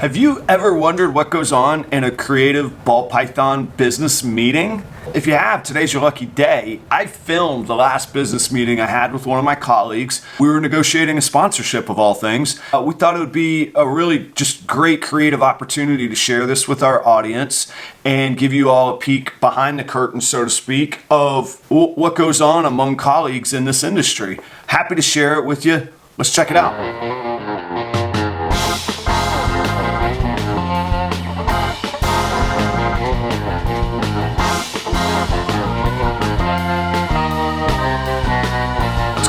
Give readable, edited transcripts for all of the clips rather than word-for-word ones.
Have you ever wondered what goes on in a creative ball python business meeting? If you have, today's your lucky day. I filmed the last business meeting I had with one of my colleagues. We were negotiating a sponsorship of all things. We thought it would be a really just great creative opportunity to share this with our audience and give you all a peek behind the curtain, so to speak, of what goes on among colleagues in this industry. Happy to share it with you. Let's check it out.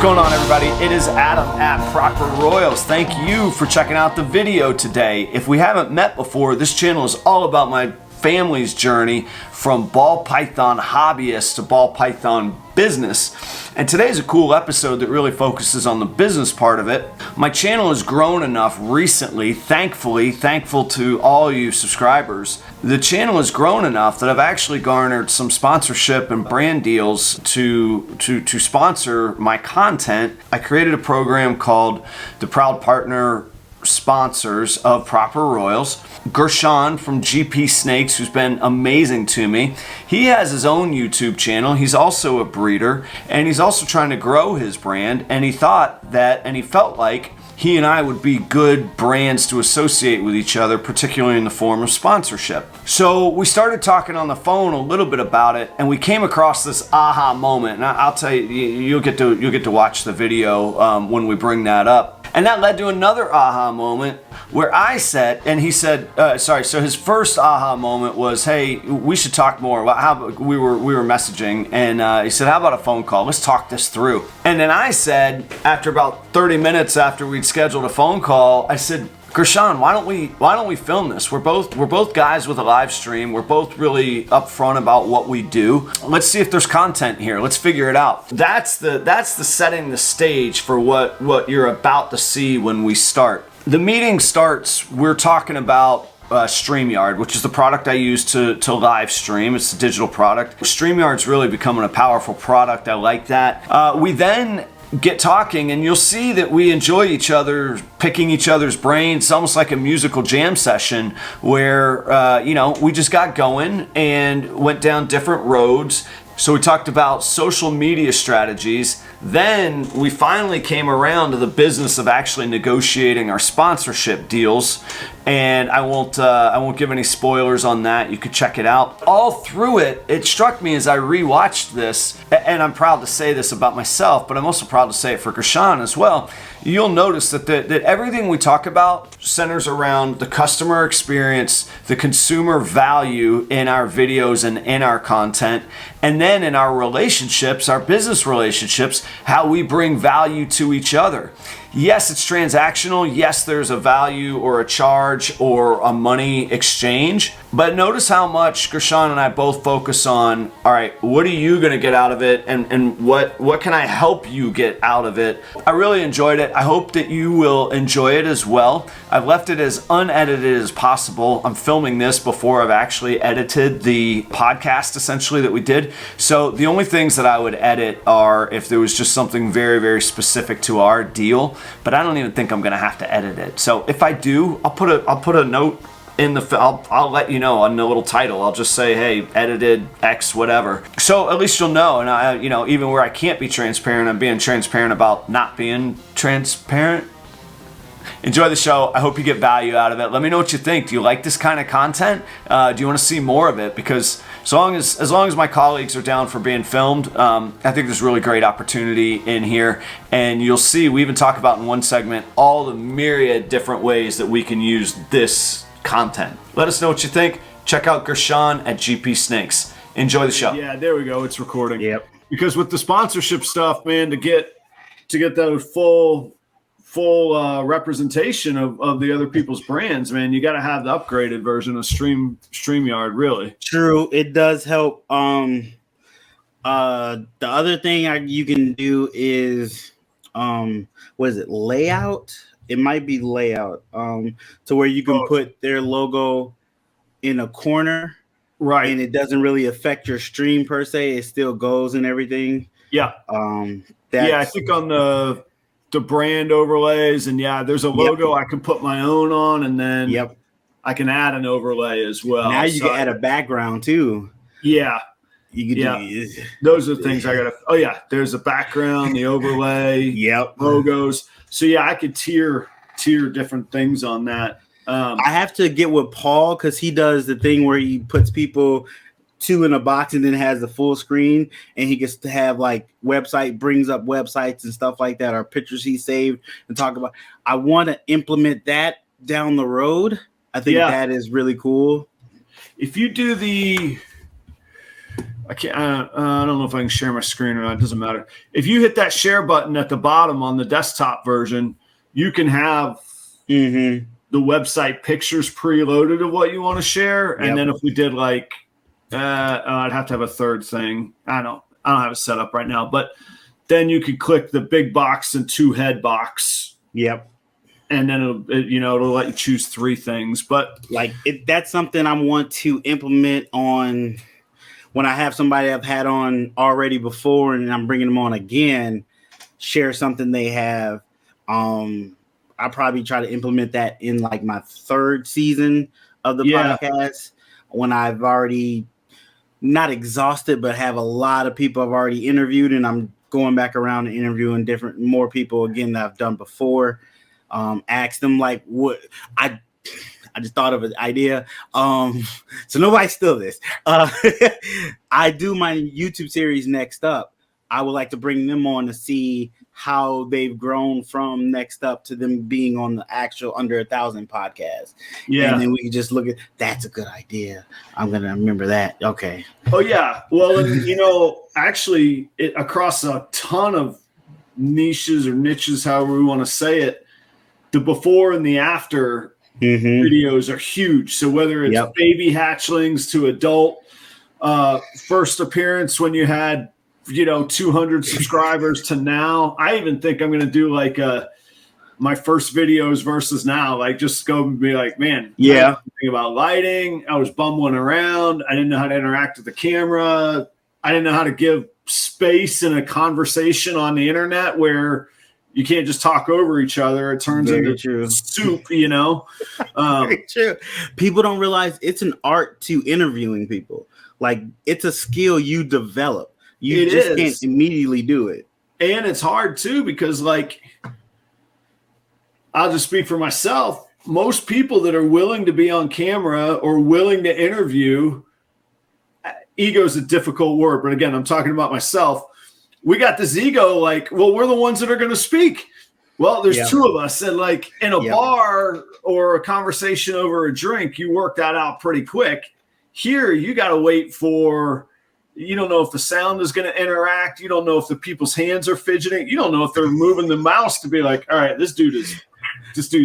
What's going on, everybody? It is Adam at Proper Royals. Thank you for checking out the video today. If we haven't met before, this channel is all about my family's journey from ball python hobbyist to ball python business. And today's a cool episode that really focuses on the business part of it. My channel has grown enough recently, thankful to all you subscribers. The channel has grown enough that I've actually garnered some sponsorship and brand deals to sponsor my content. I created a program called the Proud Partner Sponsors of Proper Royals. GERSHON from GPSnakes, who's been amazing to me. He has his own YouTube channel. He's also a breeder, and he's also trying to grow his brand, and he thought that, and he felt like he and I would be good brands to associate with each other, particularly in the form of sponsorship. So we started talking on the phone a little bit about it, and we came across this aha moment. And I'll tell you, you'll get to watch the video when we bring that up. And that led to another aha moment where I said, and he said, so his first aha moment was, hey, we should talk more. We were messaging, and he said, how about a phone call? Let's talk this through. And then I said, after about 30 minutes after we'd scheduled a phone call, I said, GERSHON, why don't we film this? We're both guys with a live stream. We're both really upfront about what we do. Let's see if there's content here. Let's figure it out. That's the setting the stage for what you're about to see when we start. The meeting starts, we're talking about StreamYard, which is the product I use to live stream. It's a digital product. StreamYard's really becoming a powerful product. I like that. We then get talking, and you'll see that we enjoy each other, picking each other's brains. It's almost like a musical jam session where we just got going and went down different roads. So we talked about social media strategies. Then we finally came around to the business of actually negotiating our sponsorship deals. And I won't give any spoilers on that. You could check it out. All through it, it struck me as I rewatched this, and I'm proud to say this about myself, but I'm also proud to say it for GERSHON as well. You'll notice that everything we talk about centers around the customer experience, the consumer value in our videos and in our content, and then in our relationships, our business relationships, how we bring value to each other. Yes, it's transactional. Yes, there's a value or a charge or a money exchange. But notice how much GERSHON and I both focus on, all right, what are you going to get out of it, and what can I help you get out of it? I really enjoyed it. I hope that you will enjoy it as well. I've left it as unedited as possible. I'm filming this before I've actually edited the podcast, essentially, that we did. So the only things that I would edit are if there was just something very, very specific to our deal. But I don't even think I'm gonna have to edit it. So if I do, I'll put a note in the I'll let you know on the little title. I'll just say, hey, edited X whatever. So at least you'll know. And I, even where I can't be transparent, I'm being transparent about not being transparent. Enjoy the show. I hope you get value out of it. Let me know what you think. Do you like this kind of content? Do you want to see more of it? Because as long as my colleagues are down for being filmed, I think there's really great opportunity in here. And you'll see, we even talk about in one segment all the myriad different ways that we can use this content. Let us know what you think. Check out GERSHON at GPSnakes. Enjoy the show. Yeah, there we go. It's recording. Yep. Because with the sponsorship stuff, man, to get those full representation of the other people's brands, man, you got to have the upgraded version of StreamYard, really. True, it does help. The other thing you can do is what is it, layout? It might be layout, to where you can put their logo in a corner, right? And it doesn't really affect your stream per se. It still goes and everything. Yeah. I think on the brand overlays, and there's a logo I can put my own on, and then I can add an overlay as well. Now you can add a background too. Yeah. You can do those are the things I gotta. Oh yeah, there's a background, the overlay, yep, logos. So yeah, I could tier different things on that. I have to get with Paul because he does the thing where he puts people two in a box and then has the full screen, and he gets to have like brings up websites and stuff like that, or pictures he saved and talk about. I want to implement that down the road. I think that is really cool. If you do I can't. I don't know if I can share my screen or not. It doesn't matter. If you hit that share button at the bottom on the desktop version, you can have the website pictures preloaded of what you want to share. And then if we did like, I'd have to have a third thing. I don't have it set up right now. But then you could click the big box and 2 head box. Yep. And then it'll let you choose 3 things. But like that's something I want to implement on. When I have somebody I've had on already before and I'm bringing them on again, share something they have. I probably try to implement that in like my 3rd season of the podcast when I've already not exhausted, but have a lot of people I've already interviewed, and I'm going back around and interviewing more people again that I've done before. Ask them like what I just thought of an idea. So nobody steal this. I do my YouTube series Next Up. I would like to bring them on to see how they've grown from Next Up to them being on the actual Under 1,000 podcast. Yeah. And then we can just look at, that's a good idea. I'm going to remember that. Okay. Oh yeah. Well, and, actually across a ton of niches or niches, however we want to say it, the before and the after videos are huge. So whether it's baby hatchlings to adult, first appearance when you had 200 subscribers to now, I even think I'm going to do like my first videos versus now, like just go and be like, man, I didn't think about lighting, I was bumbling around, I didn't know how to interact with the camera, I didn't know how to give space in a conversation on the internet where you can't just talk over each other. It turns into soup, Very true. People don't realize it's an art to interviewing people. Like, it's a skill you develop. You can't immediately do it. And it's hard, too, because, like, I'll just speak for myself. Most people that are willing to be on camera or willing to interview, ego is a difficult word, but again, I'm talking about myself. We got this ego, like, well, we're the ones that are going to speak. Well, there's 2 of us, and like in a bar or a conversation over a drink, you work that out pretty quick. Here, you got to wait for, you don't know if the sound is going to interact. You don't know if the people's hands are fidgeting. You don't know if they're moving the mouse to be like, all right, this dude's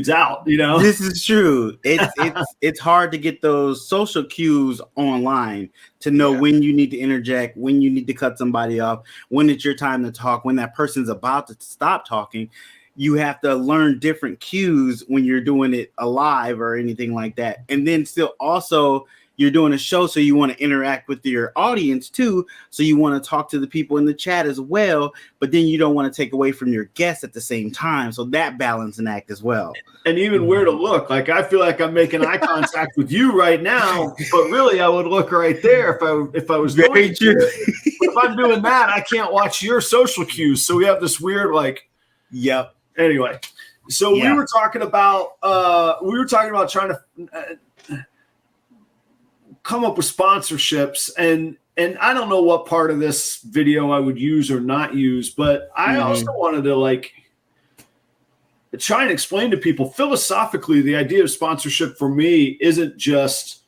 out, This is true. It's hard to get those social cues online to know when you need to interject, when you need to cut somebody off, when it's your time to talk, when that person's about to stop talking. You have to learn different cues when you're doing it live or anything like that. And then still also you're doing a show, so you want to interact with your audience too. So you want to talk to the people in the chat as well, but then you don't want to take away from your guests at the same time. So that balancing act as well. And even where to look. Like, I feel like I'm making eye contact with you right now, but really I would look right there if I was very true. But if I'm doing that, I can't watch your social cues. So we have this weird Anyway, so we were talking about trying to come up with sponsorships, and I don't know what part of this video I would use or not use, but I also wanted to try and explain to people philosophically the idea of sponsorship for me isn't just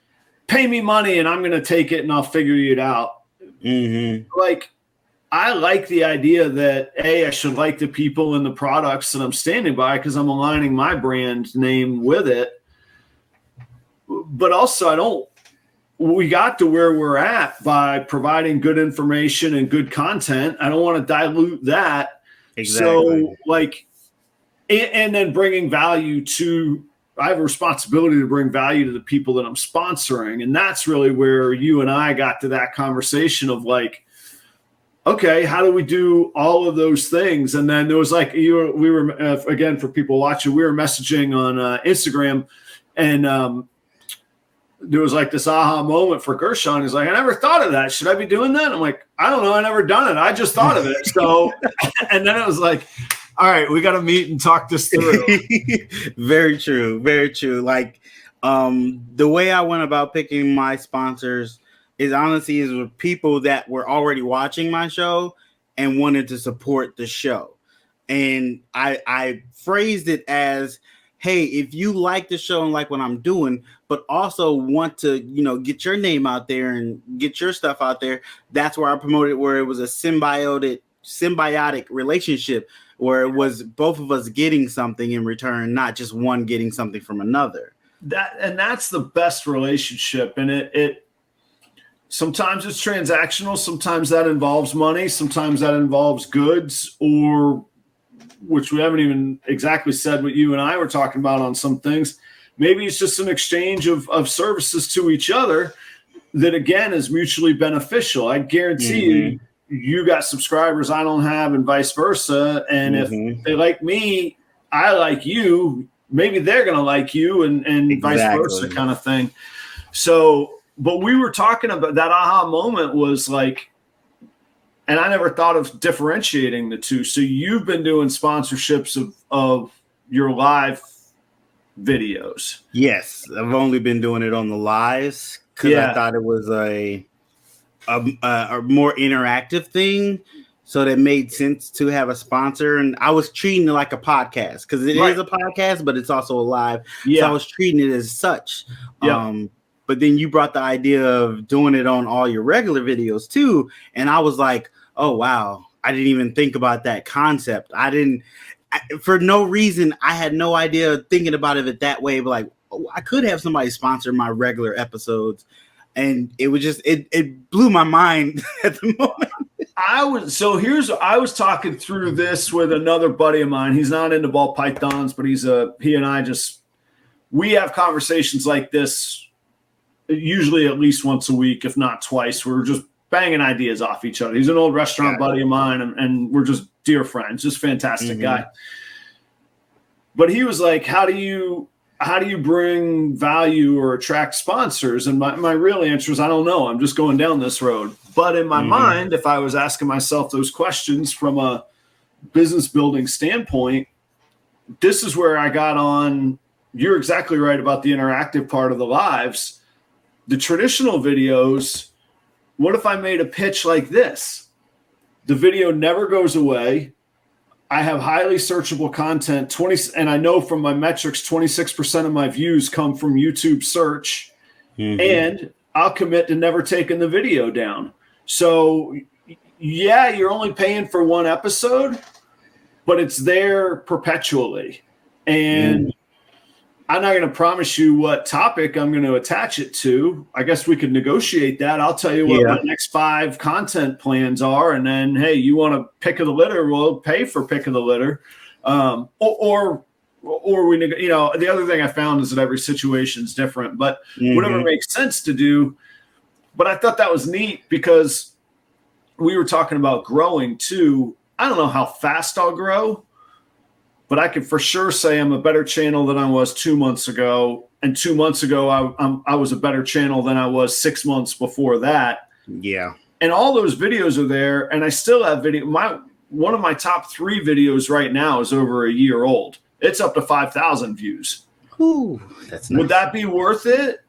pay me money and I'm going to take it and I'll figure it out. Like, I like the idea that I should like the people and the products that I'm standing by because I'm aligning my brand name with it. But also we got to where we're at by providing good information and good content. I don't want to dilute that. Exactly. So and then bringing value to, I have a responsibility to bring value to the people that I'm sponsoring. And that's really where you and I got to that conversation of like, okay, how do we do all of those things? And then there was like, we were again, for people watching, we were messaging on Instagram, and there was like this aha moment for Gershon. He's like, I never thought of that. Should I be doing that? I'm like, I don't know. I never done it. I just thought of it. So, and then it was like, all right, we got to meet and talk this through. Very true. Very true. Like, the way I went about picking my sponsors is honestly is with people that were already watching my show and wanted to support the show. And I phrased it as, hey, if you like the show and like what I'm doing, but also want to, get your name out there and get your stuff out there, that's where I promoted, where it was a symbiotic relationship, where it was both of us getting something in return, not just one getting something from another. That's the best relationship. And it sometimes it's transactional, sometimes that involves money, sometimes that involves goods, or which we haven't even exactly said what you and I were talking about on some things. Maybe it's just an exchange of services to each other that, again, is mutually beneficial. I guarantee you got subscribers I don't have, and vice versa. And if they like me, I like you, maybe they're going to like you, and vice versa kind of thing. So, but we were talking about that aha moment was like, and I never thought of differentiating the two. So you've been doing sponsorships of your live videos. Yes, I've only been doing it on the lives because I thought it was a more interactive thing. So that made sense to have a sponsor. And I was treating it like a podcast because it is a podcast, but it's also a live. Yeah. So I was treating it as such. Yeah. But then you brought the idea of doing it on all your regular videos too. And I was like, oh, wow, I didn't even think about that concept. For no reason, I had no idea thinking about it that way. But like, I could have somebody sponsor my regular episodes. And it was just, it blew my mind at the moment. I was talking through this with another buddy of mine. He's not into ball pythons, but we have conversations like this usually at least once a week, if not twice. We're just banging ideas off each other. He's an old restaurant buddy of mine, and we're just dear friends, just fantastic guy. But he was like, how do you bring value or attract sponsors? And my real answer is, I don't know. I'm just going down this road. But in my mind, if I was asking myself those questions from a business building standpoint, this is where I got on. You're exactly right about the interactive part of the lives. The traditional videos, what if I made a pitch like this? The video never goes away. I have highly searchable content, and I know from my metrics, 26% of my views come from YouTube search, and I'll commit to never taking the video down. So, yeah, you're only paying for one episode, but it's there perpetually. And I'm not going to promise you what topic I'm going to attach it to. I guess we could negotiate that. I'll tell you what my next 5 content plans are. And then, hey, you want to pick of the litter? We'll pay for pick of the litter. Or we, the other thing I found is that every situation is different, but whatever makes sense to do. But I thought that was neat because we were talking about growing too. I don't know how fast I'll grow, but I can for sure say I'm a better channel than I was 2 months ago. And 2 months ago, I was a better channel than I was 6 months before that. Yeah. And all those videos are there. And I still have one of my top 3 videos right now is over a year old. It's up to 5,000 views. Ooh, that's nice. Would that be worth it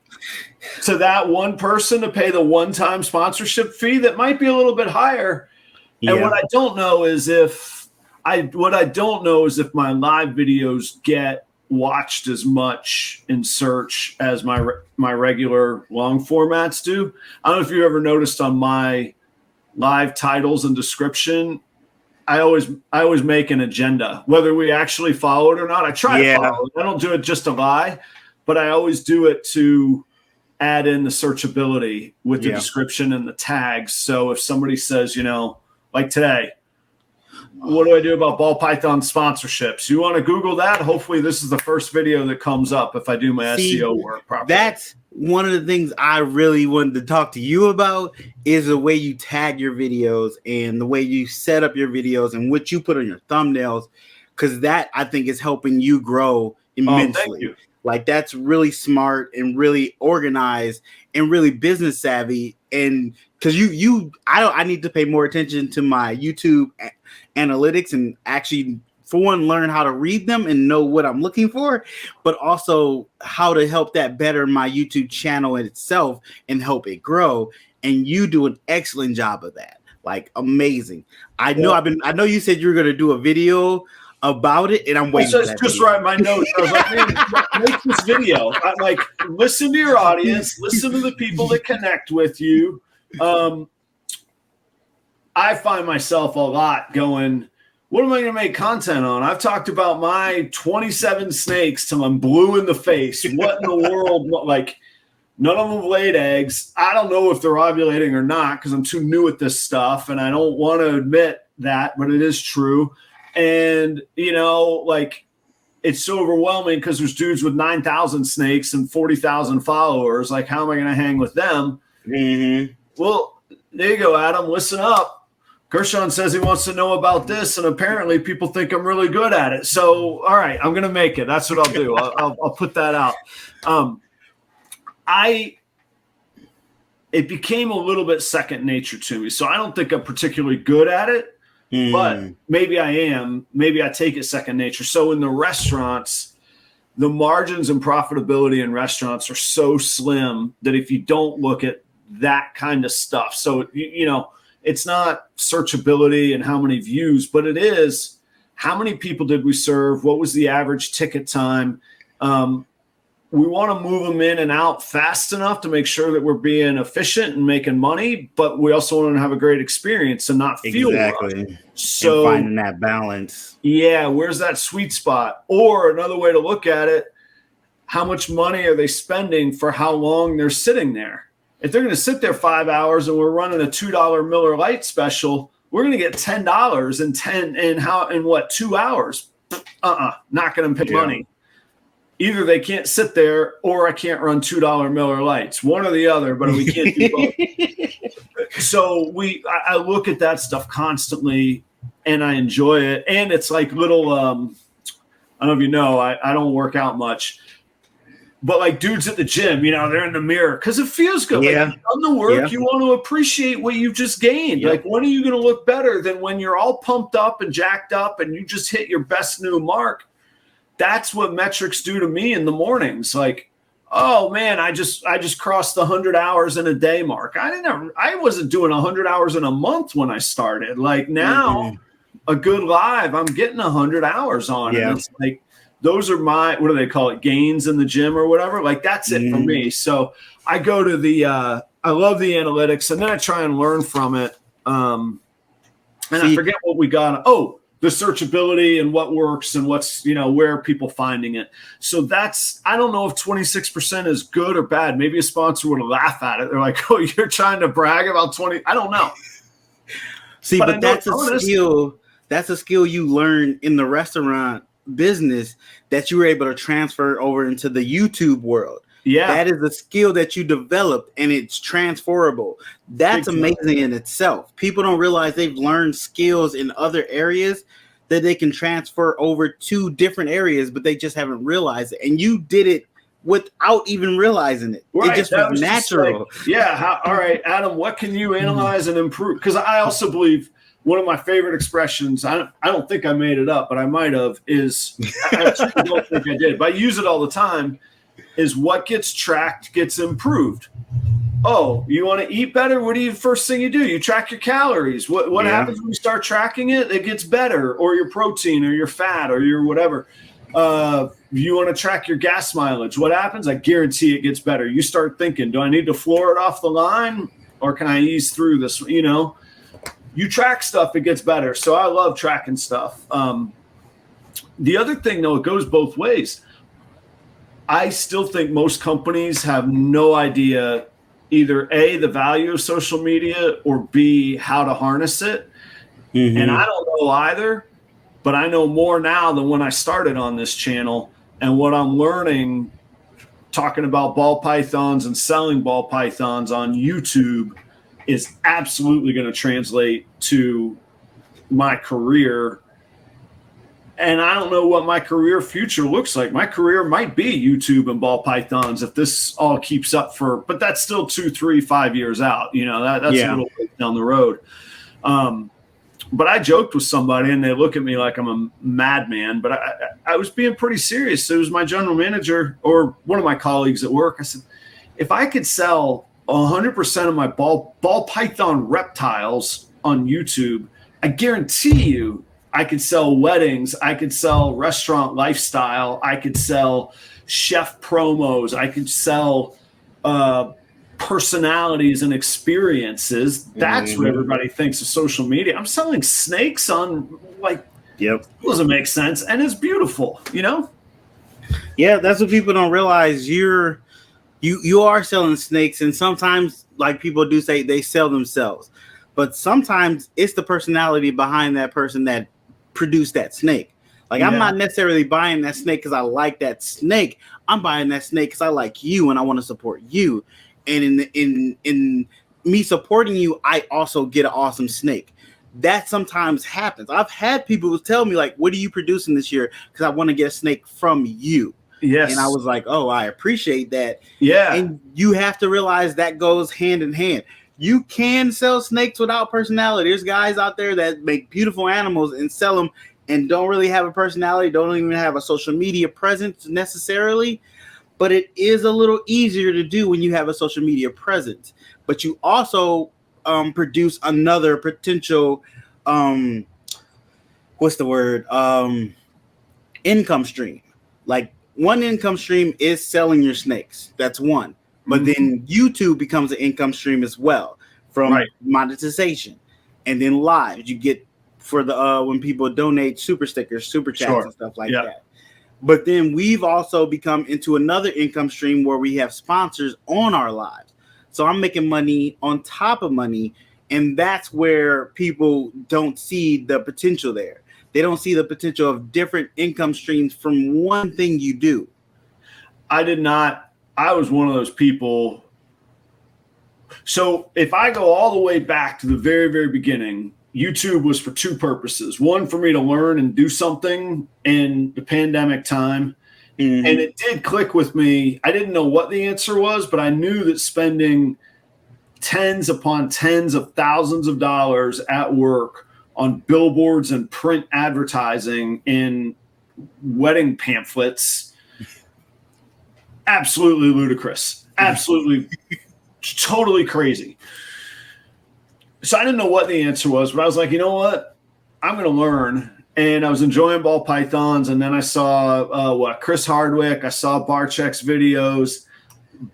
to that one person to pay the one-time sponsorship fee? That might be a little bit higher. Yeah. And what I don't know is if my live videos get watched as much in search as my regular long formats do. I don't know if you ever noticed on my live titles and description, I always make an agenda, whether we actually follow it or not. I try to follow it. I don't do it just to lie, but I always do it to add in the searchability with the description and the tags. So if somebody says, like today, what do I do about ball python sponsorships? You want to Google that? Hopefully this is the first video that comes up if I do my SEO work properly. That's one of the things I really wanted to talk to you about is the way you tag your videos and the way you set up your videos and what you put on your thumbnails, because that I think is helping you grow immensely. Like that's really smart and really organized and really business savvy. And because I need to pay more attention to my YouTube analytics and actually, for one, learn how to read them and know what I'm looking for, but also how to help that better my YouTube channel in itself and help it grow. And you do an excellent job of that. Like amazing. I know you said you were going to do a video about it, and I'm waiting. Just write my notes. I was like, man, make this video. I'm like, listen to your audience, listen to the people that connect with you. I find myself a lot going, what am I going to make content on? I've talked about my 27 snakes till I'm blue in the face. What in the world? Like, none of them have laid eggs. I don't know if they're ovulating or not because I'm too new at this stuff, and I don't want to admit that, but it is true. And, you know, like, it's so overwhelming because there's dudes with 9,000 snakes and 40,000 followers. Like, how am I going to hang with them? Mm-hmm. Well, there you go, Adam. Listen up. GERSHON says he wants to know about this, and apparently people think I'm really good at it. So, all right, I'm going to make it. That's what I'll do. I'll put that out. It became a little bit second nature to me. So I don't think I'm particularly good at it. But maybe I am. Maybe I take it second nature. So in the restaurants, the margins and profitability in restaurants are so slim that if you don't look at that kind of stuff, so, you know, it's not searchability and how many views, but it is how many people did we serve? What was the average ticket time? We want to move them in and out fast enough to make sure that we're being efficient and making money, but we also want to have a great experience and not feel rushed. So and finding that balance. Yeah, where's that sweet spot? Or another way to look at it, how much money are they spending for how long they're sitting there? If they're going to sit there 5 hours and we're running a $2 Miller Lite special, we're going to get $10 in 2 hours? Not going to pay money. Either they can't sit there or I can't run $2 Miller Lights, one or the other, but we can't do both. So I look at that stuff constantly and I enjoy it. And it's like little, I don't know if you know, I don't work out much, but like dudes at the gym, you know, they're in the mirror because it feels good. Yeah. Like you've done the work. You want to appreciate what you've just gained. Like, when are you going to look better than when you're all pumped up and jacked up and you just hit your best new mark? That's what metrics do to me in the mornings. Like, oh man, I just crossed the 100 hours in a day mark. I wasn't doing 100 hours in a month when I started. Like now, a good live, I'm getting 100 hours on it. It's like, those are my, what do they call it? Gains in the gym or whatever. Like that's it for me. So I go to the, I love the analytics and then I try and learn from it. And I forget what we got. Oh, the searchability and what works and what's, you know, where are people finding it. So that's, I don't know if 26% is good or bad. Maybe a sponsor would laugh at it. They're like, oh, you're trying to brag about 20. I don't know. See, but that's a skill. That's a skill you learn in the restaurant business that you were able to transfer over into the YouTube world. Yeah, that is a skill that you developed and it's transferable. That's amazing in itself. People don't realize they've learned skills in other areas that they can transfer over to different areas, but they just haven't realized it. And you did it without even realizing it. Right. It just was natural. Just like, all right, Adam, what can you analyze and improve? Because I also believe one of my favorite expressions, I don't think I made it up, but I might have, is, I don't think I did, but I use it all the time, is what gets tracked gets improved. Oh, you want to eat better? What do you first thing you do? You track your calories. What happens when you start tracking it? It gets better, or your protein or your fat or your whatever. You want to track your gas mileage. What happens? I guarantee it gets better. You start thinking, do I need to floor it off the line or can I ease through this? You know, you track stuff, it gets better. So I love tracking stuff. The other thing, though, it goes both ways. I still think most companies have no idea either A, the value of social media, or B, how to harness it. And I don't know either, but I know more now than when I started on this channel. And what I'm learning, talking about ball pythons and selling ball pythons on YouTube, is absolutely going to translate to my career. and I don't know what my career future looks like. My career might be YouTube and ball pythons if this all keeps up but that's still 2, 3, 5 years out. That's a little bit down the road. But I joked with somebody and they look at me like I'm a madman, but I was being pretty serious. It was my general manager or one of my colleagues at work. I said, if I could sell 100% of my ball python reptiles on YouTube, I guarantee you I could sell weddings, I could sell restaurant lifestyle, I could sell chef promos, I could sell personalities and experiences. That's what everybody thinks of social media. I'm selling snakes on it doesn't make sense, and it's beautiful, Yeah, that's what people don't realize. You are selling snakes, and sometimes like people do say they sell themselves, but sometimes it's the personality behind that person that produced that snake. Like I'm not necessarily buying that snake because I like that snake. I'm buying that snake because I like you and I want to support you. And in me supporting you, I also get an awesome snake. That sometimes happens. I've had people tell me like, "What are you producing this year?" Because I want to get a snake from you. Yes. And I was like, "Oh, I appreciate that." Yeah. And you have to realize that goes hand in hand. You can sell snakes without personality. There's guys out there that make beautiful animals and sell them and don't really have a personality, don't even have a social media presence necessarily. But it is a little easier to do when you have a social media presence. But you also produce another potential, income stream. Like one income stream is selling your snakes. That's one. But then YouTube becomes an income stream as well from monetization. And then live, you get for the when people donate super stickers, super chats, and stuff like that. But then we've also become into another income stream where we have sponsors on our lives. So I'm making money on top of money. And that's where people don't see the potential there. They don't see the potential of different income streams from one thing you do. I did not. I was one of those people. So if I go all the way back to the very, very beginning, YouTube was for two purposes. One, for me to learn and do something in the pandemic time. And it did click with me. I didn't know what the answer was, but I knew that spending tens upon tens of thousands of dollars at work on billboards and print advertising in wedding pamphlets, absolutely ludicrous. Absolutely totally crazy. So I didn't know what the answer was, but I was like, you know what? I'm going to learn. And I was enjoying ball pythons. And then I saw Chris Hardwick. I saw Barczyk's videos.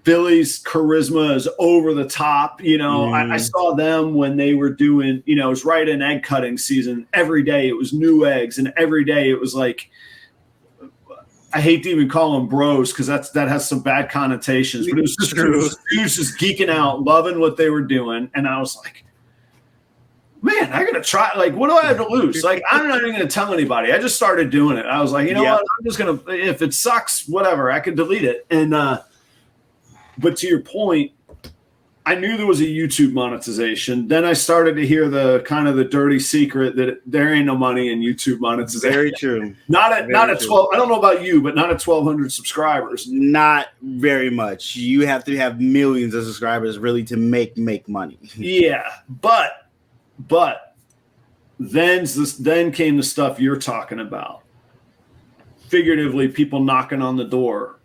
Billy's charisma is over the top. I saw them when they were doing, it was right in egg cutting season. Every day it was new eggs. And every day it was like, I hate to even call them bros because that has some bad connotations. But it was just dudes just geeking out, loving what they were doing. And I was like, man, I gotta try. Like, what do I have to lose? Like, I'm not even gonna tell anybody. I just started doing it. I was like, you know what? I'm just gonna. If it sucks, whatever. I can delete it. And but to your point, I knew there was a YouTube monetization. Then I started to hear the kind of the dirty secret that there ain't no money in YouTube monetization. Very true. Not at 12. I don't know about you, but not at 1,200 subscribers. Not very much. You have to have millions of subscribers really to make money. Yeah, but then came the stuff you're talking about. Figuratively, people knocking on the door.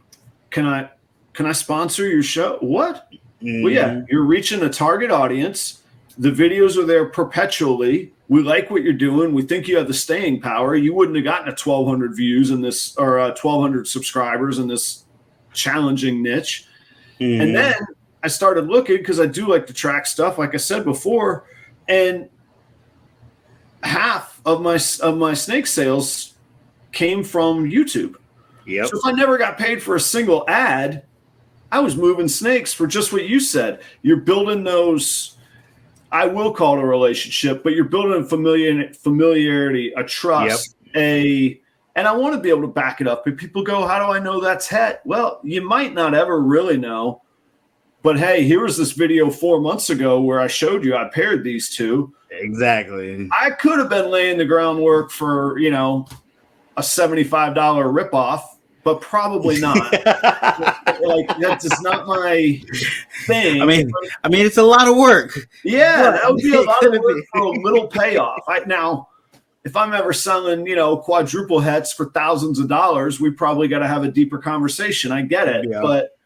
Can I sponsor your show? What? Well, yeah, you're reaching a target audience. The videos are there perpetually. We like what you're doing. We think you have the staying power. You wouldn't have gotten a 1,200 views in this or 1,200 subscribers in this challenging niche. And then I started looking because I do like to track stuff, like I said before. And half of my snake sales came from YouTube. Yep. So if I never got paid for a single ad, I was moving snakes for just what you said. You're building those, I will call it a relationship, but you're building a familiarity, a trust, and I want to be able to back it up. But people go, how do I know that's het? Well, you might not ever really know. But hey, here was this video 4 months ago where I showed you I paired these two. Exactly. I could have been laying the groundwork for, a $75 ripoff, but probably not. Like that's just not my thing. I mean, it's a lot of work. Yeah, that would be a lot of work for a little payoff. Now, if I'm ever selling, quadruple hets for thousands of dollars, we probably got to have a deeper conversation. I get it, but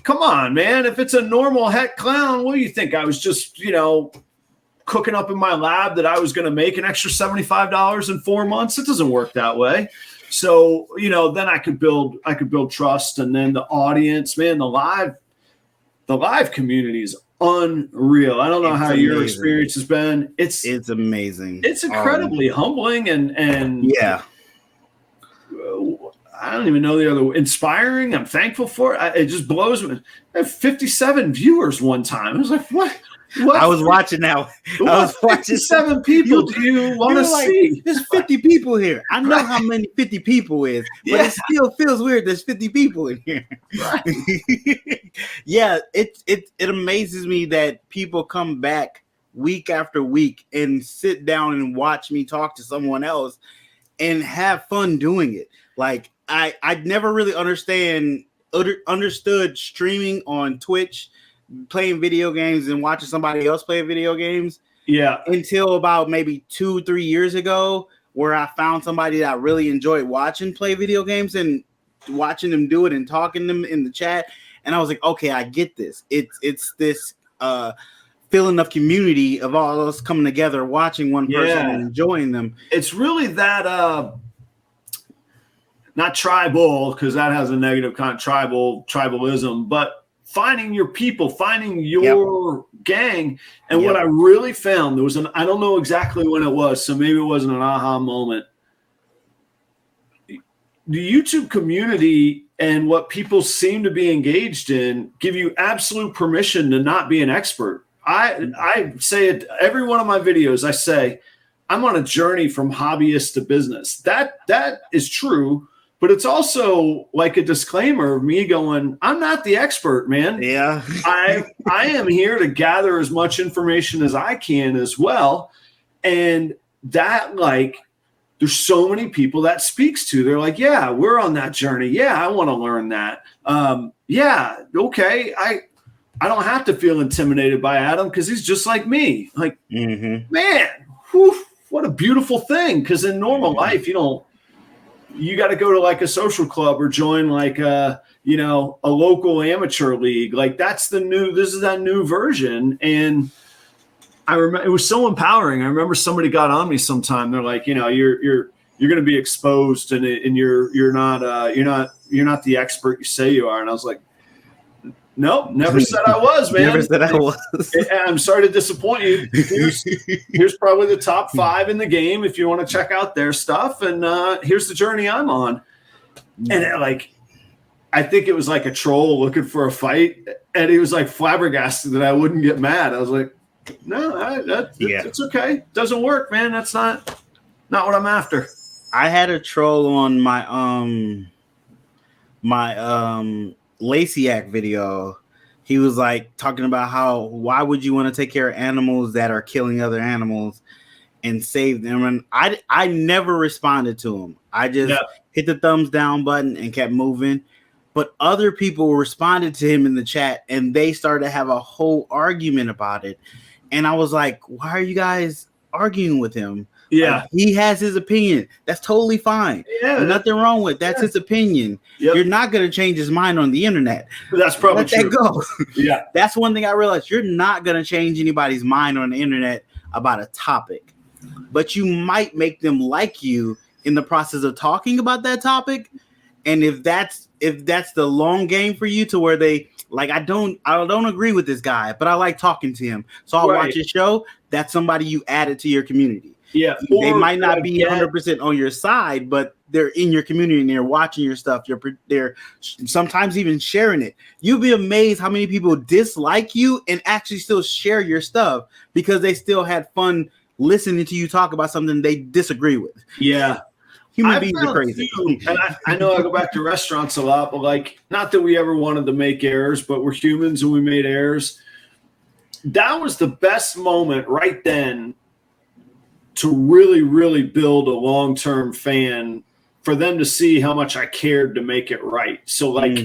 come on, man. If it's a normal het clown, what do you think? I was just, cooking up in my lab that I was going to make an extra $75 in 4 months. It doesn't work that way. So, then I could build trust, and then the audience, man, the live community is unreal. I don't know how your experience has been. It's amazing. It's incredibly humbling and yeah. I don't even know the other inspiring. I'm thankful for it. It just blows me. I have 57 viewers one time. I was like, what? I was watching now. I was watching 7 people. Do you want to see? There's 50 people here. I know how many 50 people is, but it still feels weird. There's 50 people in here. Right. Yeah, it amazes me that people come back week after week and sit down and watch me talk to someone else and have fun doing it. Like I never really understood streaming on Twitch, playing video games and watching somebody else play video games. Yeah. Until about maybe 2-3 years ago, where I found somebody that I really enjoyed watching play video games and watching them do it and talking to them in the chat. And I was like, okay, I get this. It's this feeling of community of all of us coming together, watching one person and enjoying them. It's really that not tribal, because that has a negative kind of tribalism, but finding your people, finding your gang. And what I really found, I don't know exactly when it was, so maybe it wasn't an aha moment. The YouTube community and what people seem to be engaged in give you absolute permission to not be an expert. I say it every one of my videos. I say I'm on a journey from hobbyist to business. That is true. But it's also like a disclaimer of me going, I'm not the expert, man. Yeah. I am here to gather as much information as I can as well. And that, like, there's so many people that speaks to. They're like, yeah, we're on that journey. Yeah, I want to learn that. Yeah, okay. I don't have to feel intimidated by Adam because he's just like me. Like, man, whew, what a beautiful thing. Because in normal life, you got to go to like a social club or join like a local amateur league. Like this is that new version. And I remember it was so empowering. I remember somebody got on me sometime. They're like, you're going to be exposed and you're not the expert you say you are. And I was like, nope, never said I was, man. Never said I was. I'm sorry to disappoint you. Here's probably the top 5 in the game if you want to check out their stuff. And here's the journey I'm on. And I think it was like a troll looking for a fight. And he was like flabbergasted that I wouldn't get mad. I was like, no, it's okay. Doesn't work, man. That's not what I'm after. I had a troll on my Lacey-act video. He was like talking about why would you want to take care of animals that are killing other animals and save them? And I never responded to him. I just hit the thumbs down button and kept moving. But other people responded to him in the chat and they started to have a whole argument about it. And I was like, why are you guys arguing with him? Yeah, he has his opinion. That's totally fine. Yeah, there's nothing wrong with that's his opinion. Yep. You're not going to change his mind on the internet. That's probably Let that go. Yeah, that's one thing I realized. You're not going to change anybody's mind on the internet about a topic, but you might make them like you in the process of talking about that topic. And if that's the long game for you, to where they like, I don't agree with this guy, but I like talking to him, so I'll watch his show. That's somebody you added to your community. Yeah, they might not be 100% on your side, but they're in your community and they're watching your stuff. They're sometimes even sharing it. You'll be amazed how many people dislike you and actually still share your stuff because they still had fun listening to you talk about something they disagree with. Yeah. Human beings are crazy. And I know I go back to restaurants a lot, but like, not that we ever wanted to make errors, but we're humans and we made errors. That was the best moment right then to really, really build a long-term fan for them to see how much I cared to make it right. So like,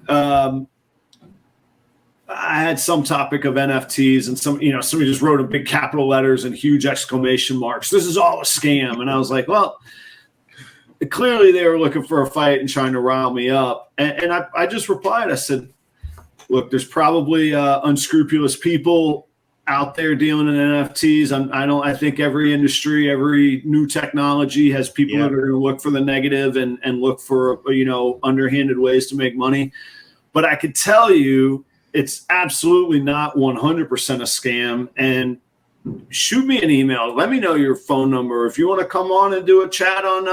I had some topic of NFTs and somebody just wrote in big capital letters and huge exclamation marks. This is all a scam. And I was like, well, clearly they were looking for a fight and trying to rile me up. And I just replied, I said, look, there's probably unscrupulous people out there dealing in NFTs. I think every industry, every new technology has people that are going to look for the negative and look for, underhanded ways to make money. But I could tell you, it's absolutely not 100% a scam. And shoot me an email. Let me know your phone number. If you want to come on and do a chat on